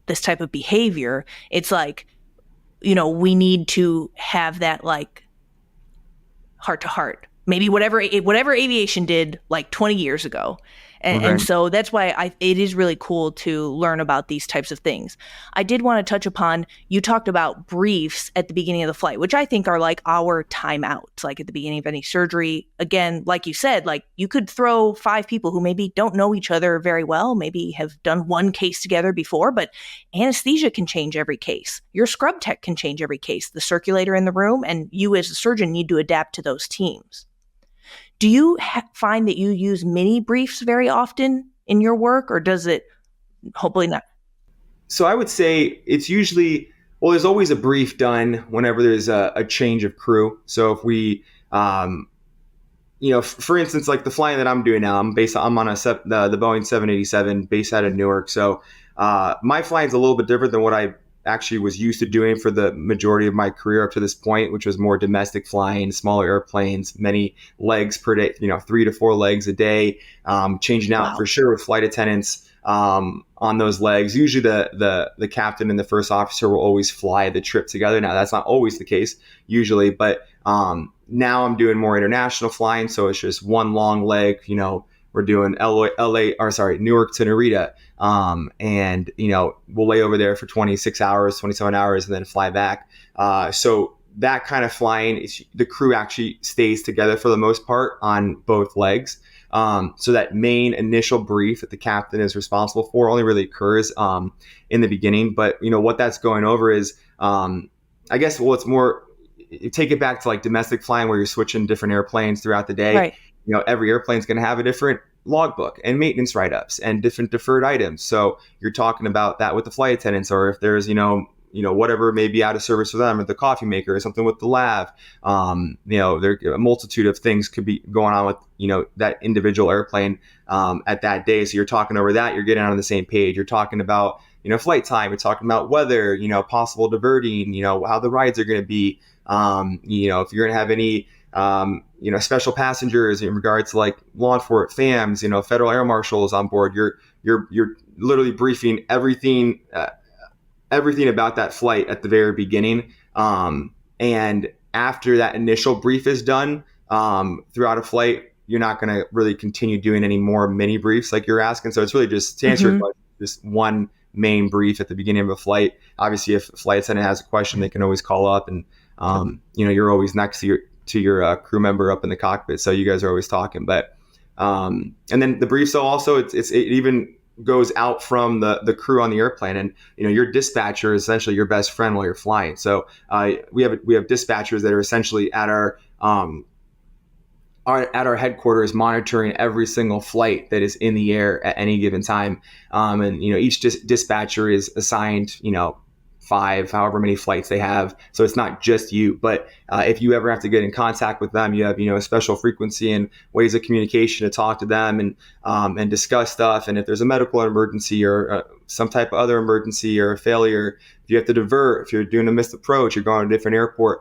this type of behavior, it's like, we need to have that like heart to heart, maybe whatever aviation did like 20 years ago. And so that's why it is really cool to learn about these types of things. I did want to touch upon, you talked about briefs at the beginning of the flight, which I think are like our timeouts, like at the beginning of any surgery. Again, like you said, like you could throw 5 people who maybe don't know each other very well, maybe have done one case together before, but anesthesia can change every case. Your scrub tech can change every case, the circulator in the room, and you as a surgeon need to adapt to those teams. Do you find that you use mini briefs very often in your work, or does it hopefully not? So I would say it's usually, well, there's always a brief done whenever there's a change of crew. So if we, for instance, like the flying that I'm doing now, I'm on the Boeing 787 based out of Newark. So my flying is a little bit different than what I actually was used to doing for the majority of my career up to this point, which was more domestic flying, smaller airplanes, many legs per day, 3 to 4 legs a day, changing out for sure with flight attendants on those legs. Usually the captain and the first officer will always fly the trip together. Now that's not always the case usually, but now I'm doing more international flying. So it's just one long leg, we're doing Newark to Narita. And we'll lay over there for 26 hours, 27 hours, and then fly back. So that kind of flying, the crew actually stays together for the most part on both legs. So that main initial brief that the captain is responsible for only really occurs in the beginning. But what that's going over is, I guess, it's more, you take it back to like domestic flying where you're switching different airplanes throughout the day. Right. Every airplane's going to have a different logbook and maintenance write-ups and different deferred items. So you're talking about that with the flight attendants, or if there's, whatever may be out of service for them, or the coffee maker or something with the lab. There a multitude of things could be going on with, that individual airplane at that day. So you're talking over that, you're getting on the same page. You're talking about, flight time, you're talking about weather, possible diverting, how the rides are going to be, if you're going to have any, special passengers in regards to like law enforcement, FAMs, federal air marshals on board. You're literally briefing everything about that flight at the very beginning. And after that initial brief is done, throughout a flight, you're not going to really continue doing any more mini briefs like you're asking. So it's really just to answer your question, just one main brief at the beginning of a flight. Obviously, if a flight attendant has a question, they can always call up, and you're always next to your crew member up in the cockpit, so you guys are always talking. But and then the briefs also, it even goes out from the crew on the airplane, and your dispatcher is essentially your best friend while you're flying. So we have dispatchers that are essentially at our headquarters monitoring every single flight that is in the air at any given time. And each dispatcher is assigned 5, however many flights they have. So it's not just you, but if you ever have to get in contact with them, you have, a special frequency and ways of communication to talk to them and discuss stuff. And if there's a medical emergency or some type of other emergency or a failure, if you have to divert, if you're doing a missed approach, you're going to a different airport,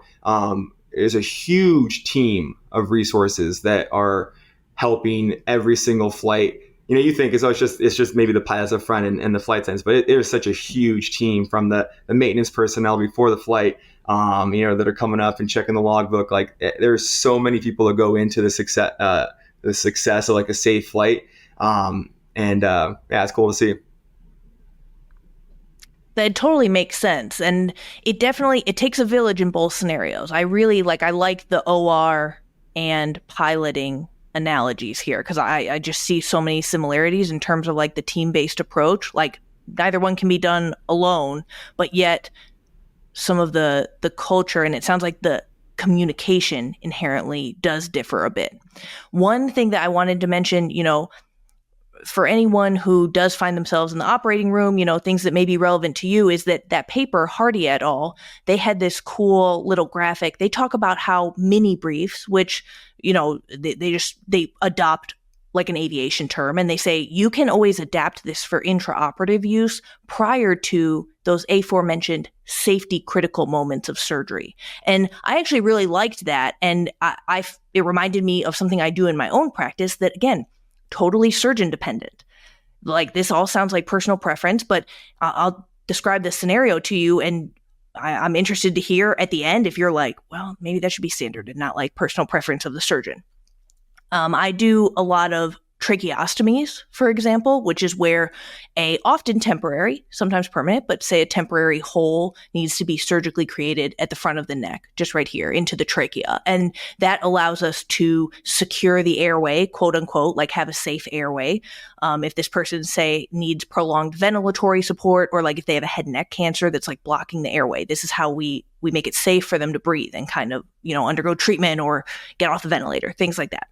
there's a huge team of resources that are helping every single flight. You think it's just maybe the pilot's a friend and the flight attendants, but it is such a huge team, from the maintenance personnel before the flight, that are coming up and checking the logbook. Like there's so many people that go into the success of like a safe flight. It's cool to see. That totally makes sense. And it takes a village in both scenarios. I like the OR and piloting analogies here, because I just see so many similarities in terms of like the team-based approach. Like neither one can be done alone, but yet some of the culture, and it sounds like the communication inherently does differ a bit. One thing that I wanted to mention, for anyone who does find themselves in the operating room, things that may be relevant to you, is that paper, Hardy et al., they had this cool little graphic. They talk about how mini briefs, which, they adopt like an aviation term, and they say you can always adapt this for intraoperative use prior to those aforementioned safety critical moments of surgery. And I actually really liked that. And it reminded me of something I do in my own practice that, again, totally surgeon dependent. Like this all sounds like personal preference, but I'll describe the scenario to you, and I'm interested to hear at the end if you're like, well, maybe that should be standard and not like personal preference of the surgeon. I do a lot of tracheostomies, for example, which is where a often temporary, sometimes permanent, but say a temporary hole needs to be surgically created at the front of the neck, just right here into the trachea. And that allows us to secure the airway, quote unquote, like have a safe airway. If this person, say, needs prolonged ventilatory support, or like if they have a head and neck cancer that's like blocking the airway, this is how we make it safe for them to breathe and kind of, undergo treatment or get off the ventilator, things like that.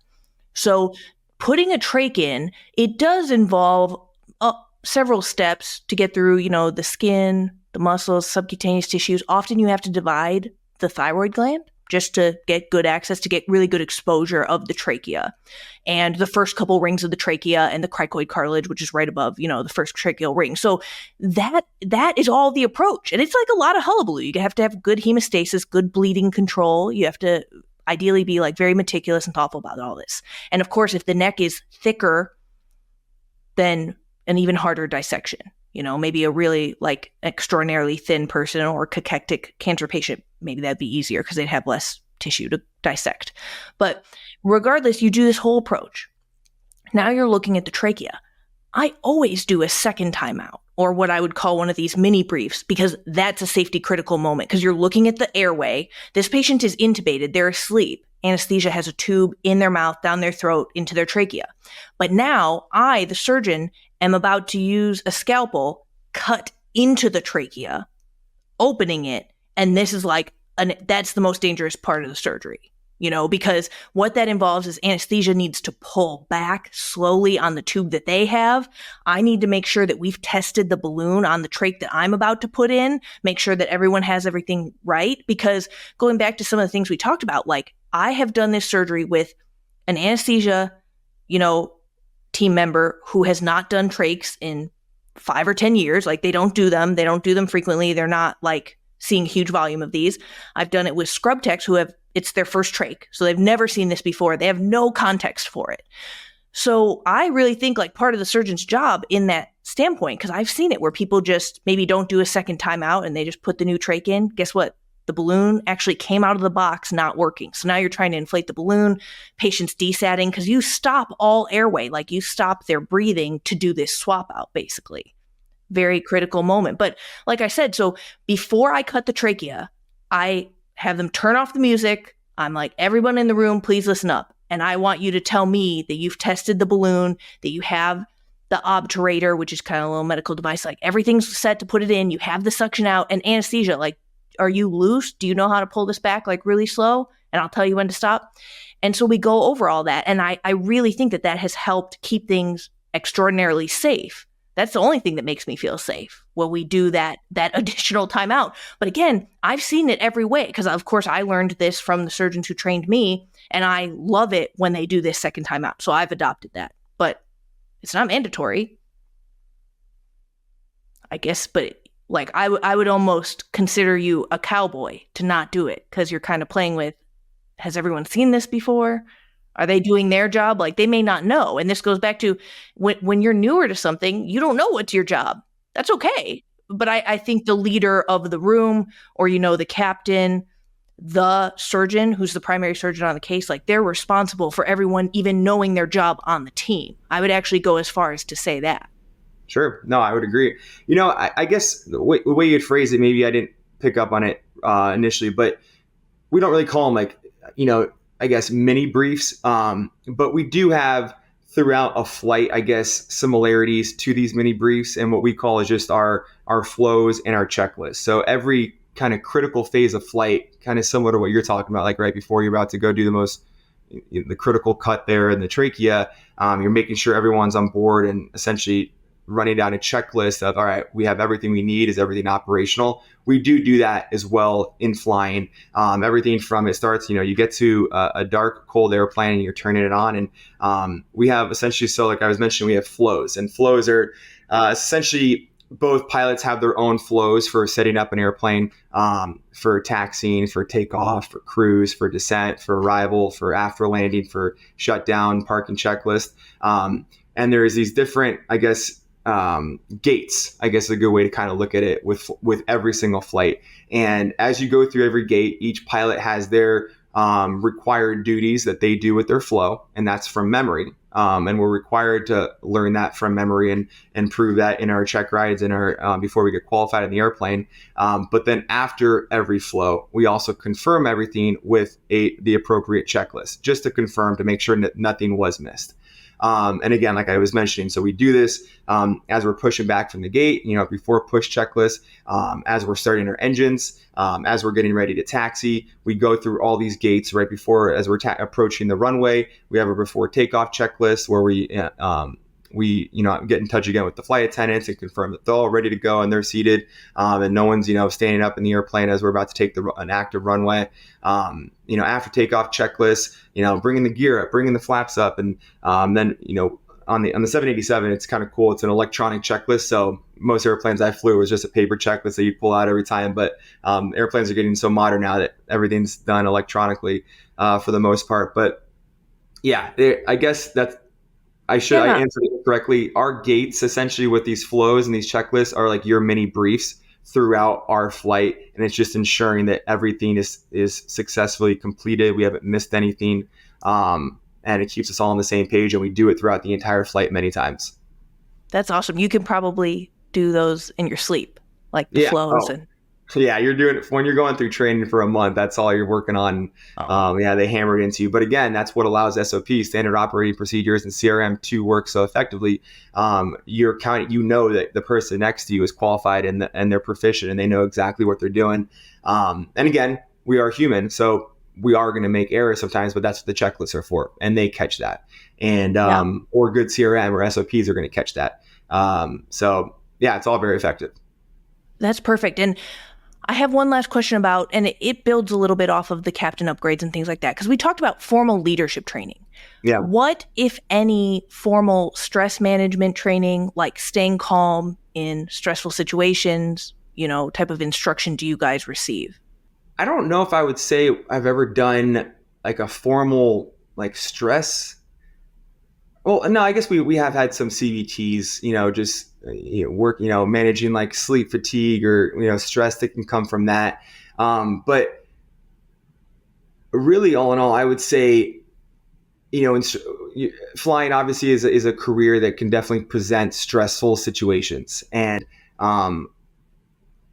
So putting a trach in, it does involve several steps to get through, the skin, the muscles, subcutaneous tissues. Often you have to divide the thyroid gland just to get good access, to get really good exposure of the trachea. And the first couple rings of the trachea and the cricoid cartilage, which is right above, the first tracheal ring. So that is all the approach. And it's like a lot of hullabaloo. You have to have good hemostasis, good bleeding control. You have to ideally be like very meticulous and thoughtful about all this. And of course, if the neck is thicker, then an even harder dissection. Maybe a really like extraordinarily thin person or cachectic cancer patient, maybe that'd be easier because they'd have less tissue to dissect. But regardless, you do this whole approach. Now you're looking at the trachea. I always do a second timeout, or what I would call one of these mini briefs, because that's a safety critical moment because you're looking at the airway. This patient is intubated. They're asleep. Anesthesia has a tube in their mouth, down their throat, into their trachea. But now I, the surgeon, am about to use a scalpel, cut into the trachea, opening it. And this is like, that's the most dangerous part of the surgery, because what that involves is anesthesia needs to pull back slowly on the tube that they have. I need to make sure that we've tested the balloon on the trach that I'm about to put in, make sure that everyone has everything right. Because going back to some of the things we talked about, like I have done this surgery with an anesthesia, team member who has not done trachs in 5 or 10 years. Like they don't do them. They don't do them frequently. They're not like seeing huge volume of these. I've done it with scrub techs who it's their first trach. So they've never seen this before. They have no context for it. So I really think like part of the surgeon's job in that standpoint, because I've seen it where people just maybe don't do a second time out and they just put the new trach in. Guess what? The balloon actually came out of the box not working. So now you're trying to inflate the balloon, patients desatting, because you stop all airway, like you stop their breathing to do this swap out, basically. Very critical moment. But like I said, so before I cut the trachea, I have them turn off the music. I'm like, everyone in the room, please listen up. And I want you to tell me that you've tested the balloon, that you have the obturator, which is kind of a little medical device, like everything's set to put it in. You have the suction out and anesthesia, like, are you loose? Do you know how to pull this back like really slow? And I'll tell you when to stop. And so we go over all that. And I really think that has helped keep things extraordinarily safe. That's the only thing that makes me feel safe when we do that additional timeout. But again, I've seen it every way because of course I learned this from the surgeons who trained me, and I love it when they do this second timeout. So I've adopted that, but it's not mandatory, I guess. But like I would almost consider you a cowboy to not do it because you're kind of playing with, has everyone seen this before? Are they doing their job? Like they may not know. And this goes back to when you're newer to something, you don't know what's your job. That's okay. But I think the leader of the room or, the captain, the surgeon, who's the primary surgeon on the case, like they're responsible for everyone even knowing their job on the team. I would actually go as far as to say that. Sure. No, I would agree. I guess the way you'd phrase it, maybe I didn't pick up on it initially, but we don't really call them like, I guess mini briefs. But we do have throughout a flight, I guess, similarities to these mini briefs and what we call is just our flows and our checklist. So every kind of critical phase of flight, kind of similar to what you're talking about, like right before you're about to go do the critical cut there in the trachea, you're making sure everyone's on board and essentially running down a checklist of, all right, we have everything we need. Is everything operational? We do that as well in flying. Everything from it starts, you get to a dark, cold airplane and you're turning it on. And we have essentially, so like I was mentioning, we have flows. And flows are essentially both pilots have their own flows for setting up an airplane, for taxiing, for takeoff, for cruise, for descent, for arrival, for after landing, for shutdown, parking checklist. And there's these different, I guess, gates, I guess is a good way to kind of look at it with every single flight. And as you go through every gate, each pilot has their required duties that they do with their flow, and that's from memory. And we're required to learn that from memory and prove that in our check rides and our before we get qualified in the airplane. But then after every flow, we also confirm everything with the appropriate checklist, just to confirm, to make sure that nothing was missed. And again, like I was mentioning, so we do this as we're pushing back from the gate, before push checklist, as we're starting our engines, as we're getting ready to taxi. We go through all these gates right before, as we're approaching the runway. We have a before takeoff checklist where we get in touch again with the flight attendants and confirm that they're all ready to go and they're seated, and no one's standing up in the airplane as we're about to take an active runway. After takeoff checklist, bringing the gear up, bringing the flaps up, and then on the 787, it's kind of cool. It's an electronic checklist. So most airplanes I flew was just a paper checklist that you pull out every time. But airplanes are getting so modern now that everything's done electronically for the most part. But yeah, I guess that's. I answered it correctly. Our gates, essentially, with these flows and these checklists, are like your mini briefs throughout our flight, and it's just ensuring that everything is successfully completed. We haven't missed anything, and it keeps us all on the same page. And we do it throughout the entire flight many times. That's awesome. You can probably do those in your sleep, like the flows and. Yeah, you're doing it when you're going through training for a month. That's all you're working on. They hammer it into you. But again, that's what allows SOP, standard operating procedures, and CRM to work so effectively. You're counting. That the person next to you is qualified and they're proficient and they know exactly what they're doing. And again, we are human, so we are going to make errors sometimes. But that's what the checklists are for, and they catch that. And or good CRM or SOPs are going to catch that. So yeah, it's all very effective. That's perfect. And I have one last question about, and it builds a little bit off of the captain upgrades and things like that, because we talked about formal leadership training. Yeah. What, if any, formal stress management training, like staying calm in stressful situations, type of instruction do you guys receive? I don't know if I would say I've ever done like a formal stress. Well, no, I guess we have had some CBTs, just work, managing like sleep fatigue or, stress that can come from that. But really, all in all, I would say, flying obviously is a career that can definitely present stressful situations. And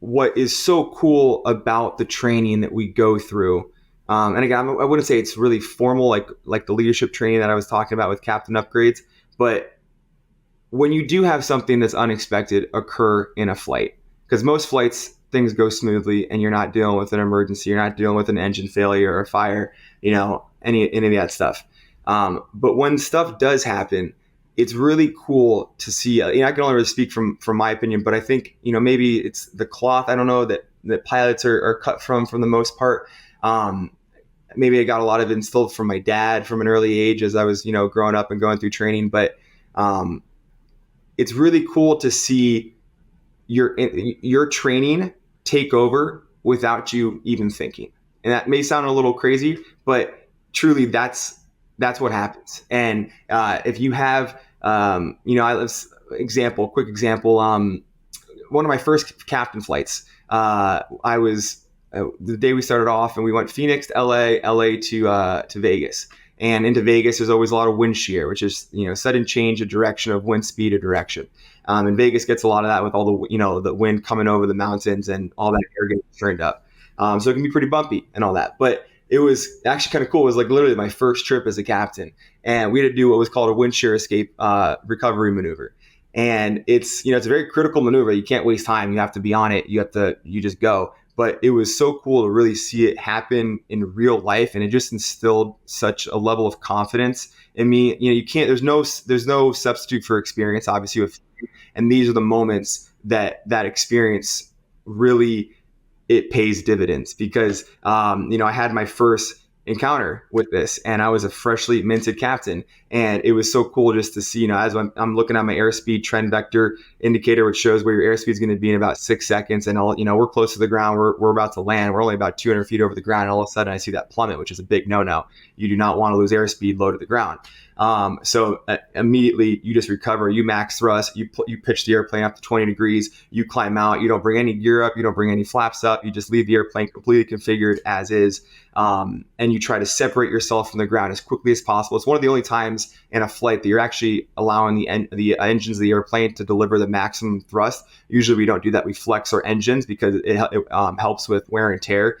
what is so cool about the training that we go through, and again, I wouldn't say it's really formal, like the leadership training that I was talking about with captain upgrades, but when you do have something that's unexpected occur in a flight, because most flights, things go smoothly and you're not dealing with an emergency, you're not dealing with an engine failure or a fire, any of that stuff. But when stuff does happen, it's really cool to see. I can only really speak from my opinion, but I think, maybe it's the cloth, I don't know, that pilots are cut from the most part. Maybe I got a lot of it instilled from my dad from an early age as I was, growing up and going through training. But it's really cool to see your training take over without you even thinking. And that may sound a little crazy, but truly that's what happens. And if you have, quick example, one of my first captain flights, I was the day we started off and we went Phoenix to LA to Vegas. And into Vegas, there's always a lot of wind shear, which is, sudden change of direction of wind speed or direction. And Vegas gets a lot of that with all the, the wind coming over the mountains and all that air getting turned up. So it can be pretty bumpy and all that. But it was actually kind of cool. It was like literally my first trip as a captain. And we had to do what was called a wind shear escape recovery maneuver. And it's, it's a very critical maneuver. You can't waste time. You have to be on it. You just go. But it was so cool to really see it happen in real life, and it just instilled such a level of confidence in me. You can't. There's no substitute for experience, obviously. And these are the moments that experience really it pays dividends because I had my first encounter with this, and I was a freshly minted captain, and it was so cool just to see, as I'm looking at my airspeed trend vector indicator, which shows where your airspeed is going to be in about 6 seconds, and we're close to the ground, we're about to land, we're only about 200 feet over the ground, and all of a sudden I see that plummet, which is a big no-no. You do not want to lose airspeed low to the ground. So immediately you just recover, you max thrust, you pitch the airplane up to 20 degrees, you climb out, you don't bring any gear up, you don't bring any flaps up, you just leave the airplane completely configured as is. And you try to separate yourself from the ground as quickly as possible. It's one of the only times in a flight that you're actually allowing the engines of the airplane to deliver the maximum thrust. Usually we don't do that. We flex our engines because it helps with wear and tear.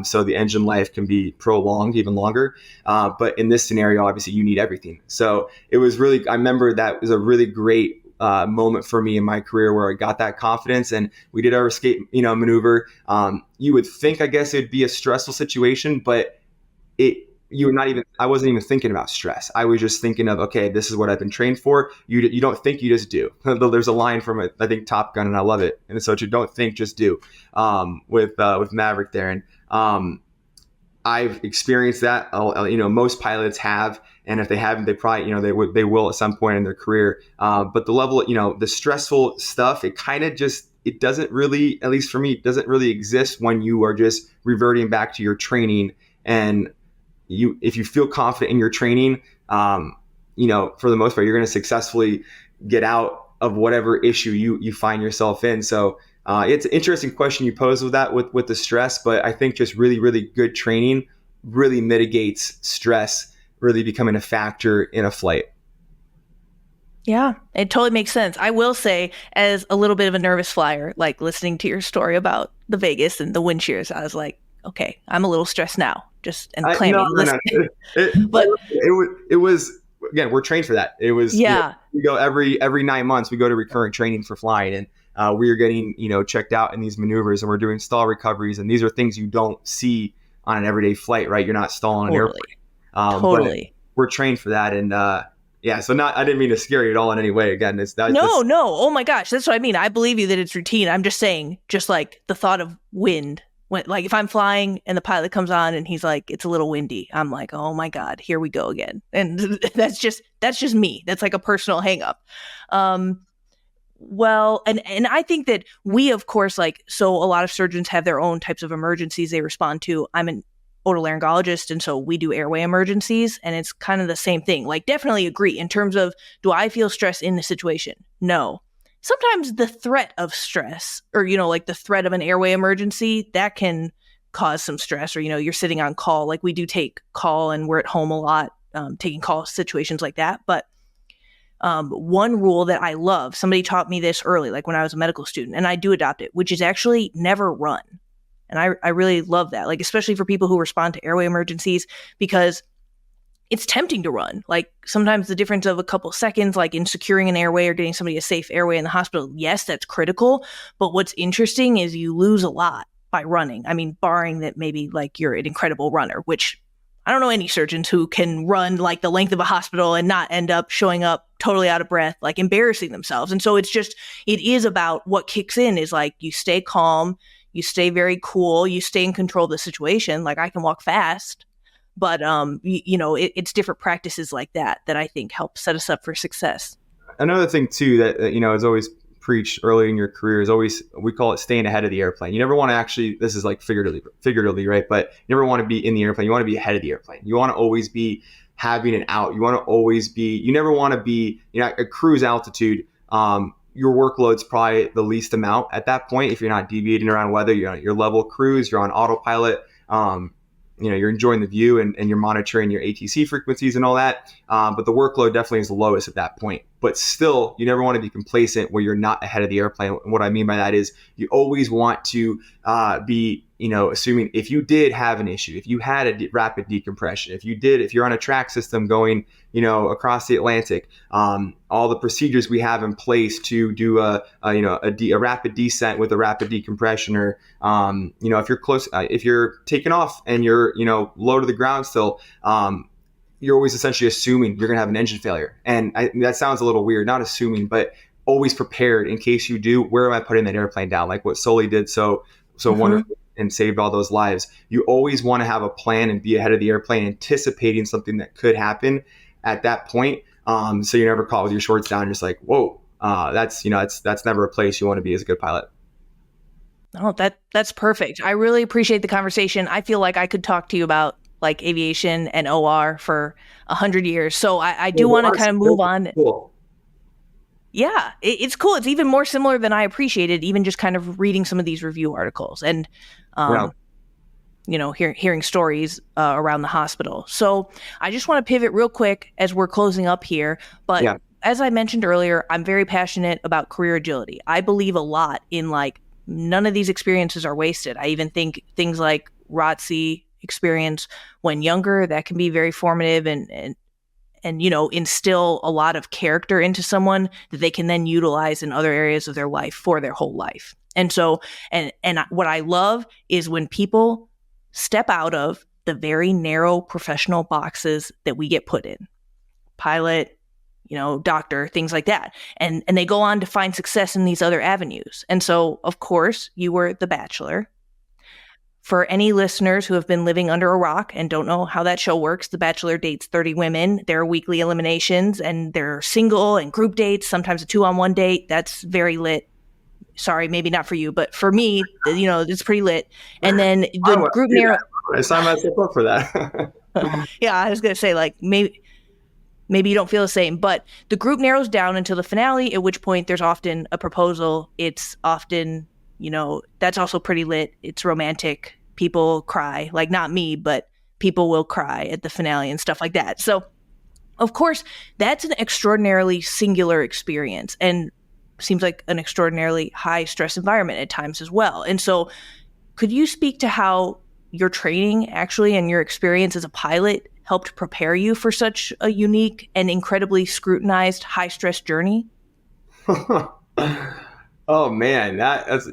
So the engine life can be prolonged even longer. But in this scenario, obviously you need everything. So it was really, I remember that was a really great moment for me in my career where I got that confidence, and we did our escape, maneuver. You would think, I guess, it'd be a stressful situation, but I wasn't even thinking about stress. I was just thinking of, okay, this is what I've been trained for. You don't think, you just do. There's a line from I think Top Gun, and I love it. And so you don't think, just do, with Maverick there. And I've experienced that. Most pilots have, and if they haven't, they probably, they will at some point in their career. But the level, the stressful stuff, it doesn't really, at least for me, it doesn't really exist when you are just reverting back to your training. And if you feel confident in your training, for the most part, you're going to successfully get out of whatever issue you find yourself in. So it's an interesting question you pose with that, with the stress, but I think just really, really good training really mitigates stress really becoming a factor in a flight. Yeah, it totally makes sense. I will say, as a little bit of a nervous flyer, like listening to your story about the Vegas and the wind shears, I was like, okay, I'm a little stressed now, clammy. No. But it was, again, we're trained for that. It was, yeah. We go every 9 months, we go to recurrent training for flying, and we are getting, checked out in these maneuvers, and we're doing stall recoveries. And these are things you don't see on an everyday flight, right? You're not stalling an airplane. Totally. But we're trained for that. And, so I didn't mean to scare you at all in any way. Again, no. Oh my gosh. That's what I mean. I believe you that it's routine. I'm just saying, just like the thought of wind, like if I'm flying and the pilot comes on and he's like, it's a little windy, I'm like, oh my God, here we go again. And that's just me. That's like a personal hang up. Well, and I think that we, of course, so a lot of surgeons have their own types of emergencies they respond to. I'm an otolaryngologist, and so we do airway emergencies, and it's kind of the same thing. Definitely agree in terms of, do I feel stress in the situation? No. Sometimes the threat of stress, or, the threat of an airway emergency, that can cause some stress, or, you're sitting on call. We do take call, and we're at home a lot, taking call situations like that. But one rule that I love, somebody taught me this early, when I was a medical student, and I do adopt it, which is actually never run. And I really love that, especially for people who respond to airway emergencies, because it's tempting to run. Sometimes the difference of a couple seconds, in securing an airway or getting somebody a safe airway in the hospital, yes, that's critical. But what's interesting is you lose a lot by running. I mean, barring that maybe like you're an incredible runner, which I don't know any surgeons who can run like the length of a hospital and not end up showing up totally out of breath, like embarrassing themselves. And so it is about what kicks in is like you stay calm, you stay very cool, you stay in control of the situation. Like I can walk fast, but it's different practices like that I think help set us up for success. Another thing too that is always preached early in your career is always, we call it staying ahead of the airplane. You never want to actually, this is like figuratively, right? But you never want to be in the airplane. You want to be ahead of the airplane. You want to always be having an out. You want to always be, you never want to be, at cruise altitude. Your workload's probably the least amount at that point. If you're not deviating around weather, you're on your level cruise, you're on autopilot. You're enjoying the view and you're monitoring your ATC frequencies and all that. But the workload definitely is the lowest at that point. But still, you never want to be complacent where you're not ahead of the airplane. And what I mean by that is you always want to be, assuming if you did have an issue, if you had a rapid decompression, if you're on a track system going, across the Atlantic, all the procedures we have in place to do a rapid descent with a rapid decompression, or, if you're close, if you're taking off and you're, low to the ground still, you're always essentially assuming you're going to have an engine failure. And that sounds a little weird, not assuming, but always prepared in case you do. Where am I putting that airplane down? Like what Sully did so wonderfully and saved all those lives. You always want to have a plan and be ahead of the airplane, anticipating something that could happen at that point. So you're never caught with your shorts down, just like, whoa, that's never a place you want to be as a good pilot. Oh, that's perfect. I really appreciate the conversation. I feel like I could talk to you about like aviation and OR for 100 years. So I do want to kind of move on. Cool. Yeah, it's cool. It's even more similar than I appreciated, even just kind of reading some of these review articles. And hearing stories around the hospital. So I just want to pivot real quick as we're closing up here. But Yeah. as I mentioned earlier, I'm very passionate about career agility. I believe a lot in like none of these experiences are wasted. I even think things like ROTC experience when younger, that can be very formative and instill a lot of character into someone that they can then utilize in other areas of their life for their whole life. And so and what I love is when people step out of the very narrow professional boxes that we get put in. Pilot, doctor, things like that. And they go on to find success in these other avenues. And so, of course, you were the Bachelor. For any listeners who have been living under a rock and don't know how that show works, The Bachelor dates 30 women. There are weekly eliminations, and there are single and group dates, sometimes a 2-on-1 date. That's very lit. Sorry, maybe not for you, but for me, it's pretty lit. And then the group narrow. I signed myself up for that. Yeah, I was going to say, like, maybe you don't feel the same, but the group narrows down until the finale, at which point there's often a proposal. It's often, that's also pretty lit. It's romantic. People cry, like not me, but people will cry at the finale and stuff like that. So, of course, that's an extraordinarily singular experience and seems like an extraordinarily high stress environment at times as well. And so could you speak to how your training actually and your experience as a pilot helped prepare you for such a unique and incredibly scrutinized high stress journey? Oh man,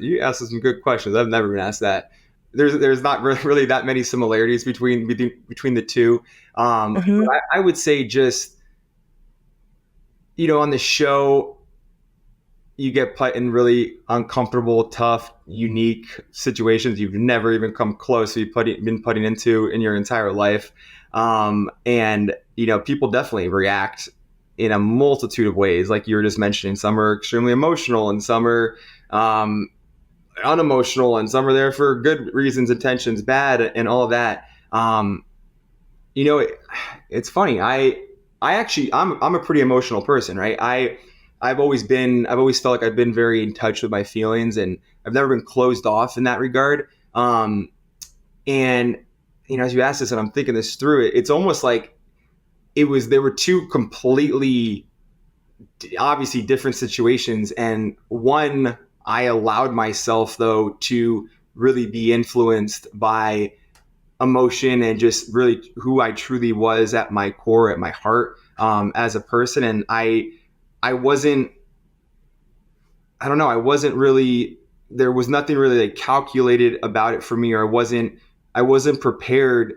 you asked some good questions. I've never been asked that. There's not really that many similarities between the two. Mm-hmm. But I would say just on the show, you get put in really uncomfortable, tough, unique situations you've never even come close to been putting into in your entire life. And people definitely react in a multitude of ways, like you were just mentioning. Some are extremely emotional, and some are unemotional, and some are there for good reasons, intentions, bad, and all of that. It's funny. I'm a pretty emotional person, right? I've always felt like I've been very in touch with my feelings, and I've never been closed off in that regard. And as you asked this, and I'm thinking this through, it's almost like there were two completely, obviously different situations, and one I allowed myself though to really be influenced by emotion and just really who I truly was at my core, at my heart, as a person. And I wasn't really, there was nothing really like calculated about it for me, or I wasn't prepared.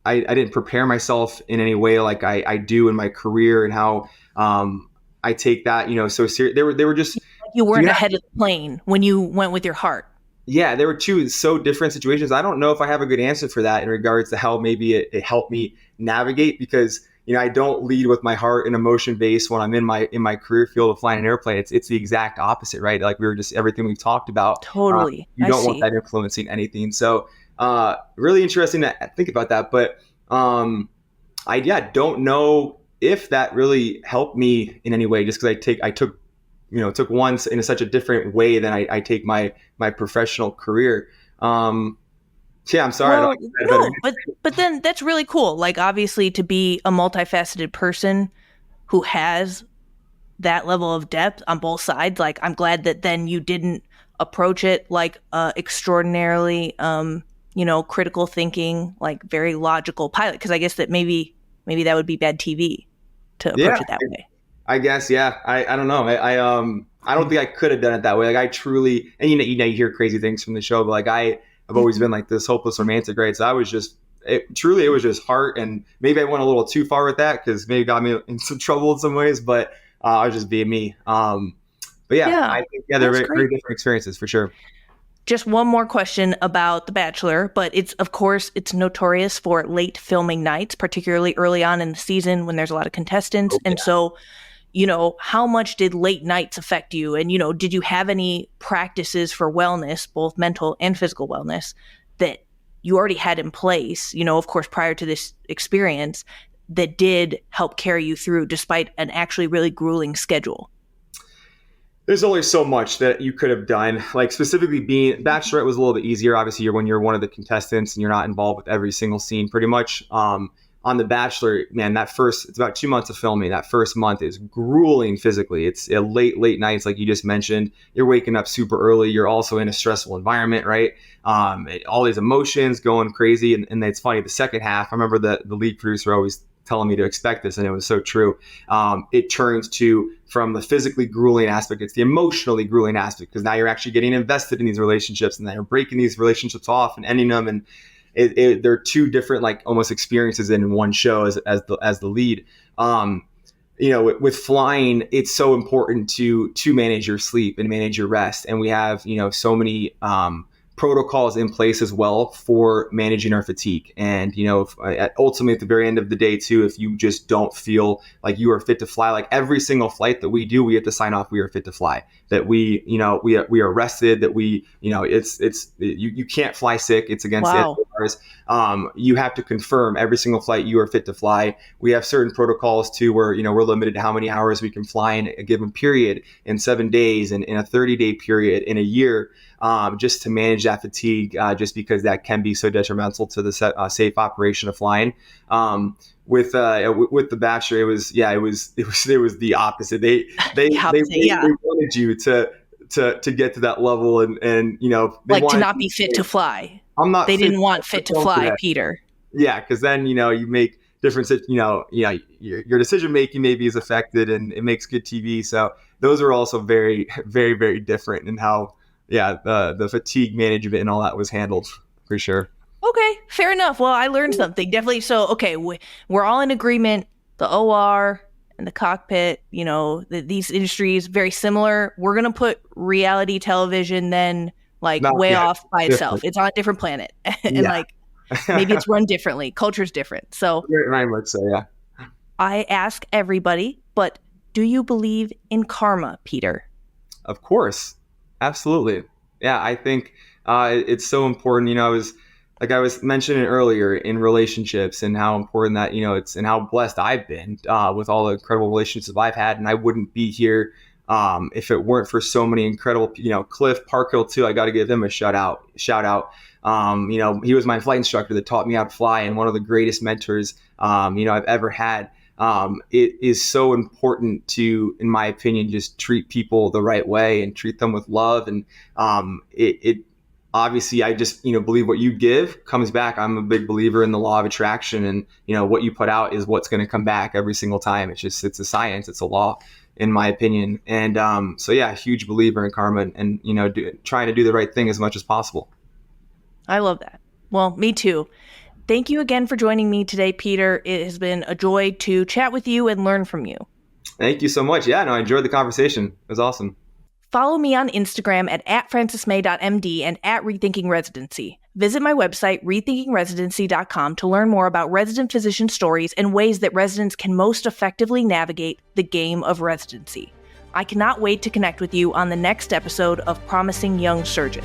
I didn't prepare myself in any way like I do in my career, and how I take that, so serious. They were just, you weren't ahead of the plane when you went with your heart. Yeah, there were two so different situations. I don't know if I have a good answer for that in regards to how maybe it helped me navigate, because I don't lead with my heart and emotion base when I'm in my career field of flying an airplane. It's the exact opposite, right? Like we were just, everything we've talked about. Totally. You don't want that influencing anything. So really interesting to think about that. But I don't know if that really helped me in any way, just because I took one in such a different way than I take my professional career. Yeah, I'm sorry. Well, no, but then that's really cool. Like, obviously, to be a multifaceted person who has that level of depth on both sides, like, I'm glad that then you didn't approach it like extraordinarily, critical thinking, like very logical pilot. Because I guess that maybe that would be bad TV to approach it that way. I guess, yeah. I don't know. I don't think I could have done it that way. Like, I truly, and you hear crazy things from the show, but like I've always been like this hopeless romantic, right? So I was just, it was just heart, and maybe I went a little too far with that because maybe it got me in some trouble in some ways, but I was just being me. But yeah, I think, they're very, very different experiences for sure. Just one more question about The Bachelor, but it's notorious for late filming nights, particularly early on in the season when there's a lot of contestants. And so, how much did late nights affect you? And, did you have any practices for wellness, both mental and physical wellness, that you already had in place, of course, prior to this experience, that did help carry you through despite an actually really grueling schedule? There's only so much that you could have done. Like specifically being Bachelorette was a little bit easier. Obviously, when you're one of the contestants and you're not involved with every single scene, pretty much. On the Bachelor, man, it's about 2 months of filming. That first month is grueling physically. It's late nights, like you just mentioned. You're waking up super early. You're also in a stressful environment, right? All these emotions going crazy, and it's funny. The second half, I remember the lead producer always telling me to expect this, and it was so true. It turns to from the physically grueling aspect, it's the emotionally grueling aspect, because now you're actually getting invested in these relationships, and then you're breaking these relationships off and ending them, and they're two different like almost experiences in one show as the lead. With flying, it's so important to manage your sleep and manage your rest, and we have so many protocols in place as well for managing our fatigue. And ultimately at the very end of the day too, if you just don't feel like you are fit to fly, like every single flight that we do, we have to sign off we are fit to fly, that we are rested, that you can't fly sick. It's against Wow. the SORs. You have to confirm every single flight you are fit to fly. We have certain protocols too where we're limited to how many hours we can fly in a given period, in 7 days, and in a 30-day period, in a year, just to manage that fatigue, just because that can be so detrimental to the safe operation of flying. With the Bachelor, it was the opposite. They wanted you to get to that level, and they like to wanted not be fit to fly. I'm not. They didn't want fit to fly, Peter. Yeah, because then you make different. Your decision making maybe is affected, and it makes good TV. So those are also very, very, very different in how the fatigue management and all that was handled, for sure. Okay, fair enough. Well, I learned something, definitely. So, okay, we're all in agreement. The OR and the cockpit, these industries, very similar. We're going to put reality television then way off by itself. It's on a different planet. And maybe it's run differently. Culture's different. So I would say, yeah. I ask everybody, but do you believe in karma, Peter? Of course. Absolutely. Yeah, I think it's so important. I was mentioning earlier in relationships, and how important that, it's, and how blessed I've been with all the incredible relationships I've had. And I wouldn't be here if it weren't for so many incredible, Cliff Parkhill too. I got to give him a shout out. He was my flight instructor that taught me how to fly, and one of the greatest mentors, I've ever had. It is so important to, in my opinion, just treat people the right way and treat them with love. And it obviously, I just believe what you give comes back. I'm a big believer in the law of attraction, and what you put out is what's going to come back every single time. It's a science, it's a law, in my opinion. And huge believer in karma, and trying to do the right thing as much as possible. I love that. Well, me too. Thank you again for joining me today, Peter. It has been a joy to chat with you and learn from you. Thank you so much. Yeah, no, I enjoyed the conversation. It was awesome. Follow me on Instagram at @francismay.md and @rethinkingresidency. Visit my website, rethinkingresidency.com, to learn more about resident physician stories and ways that residents can most effectively navigate the game of residency. I cannot wait to connect with you on the next episode of Promising Young Surgeon.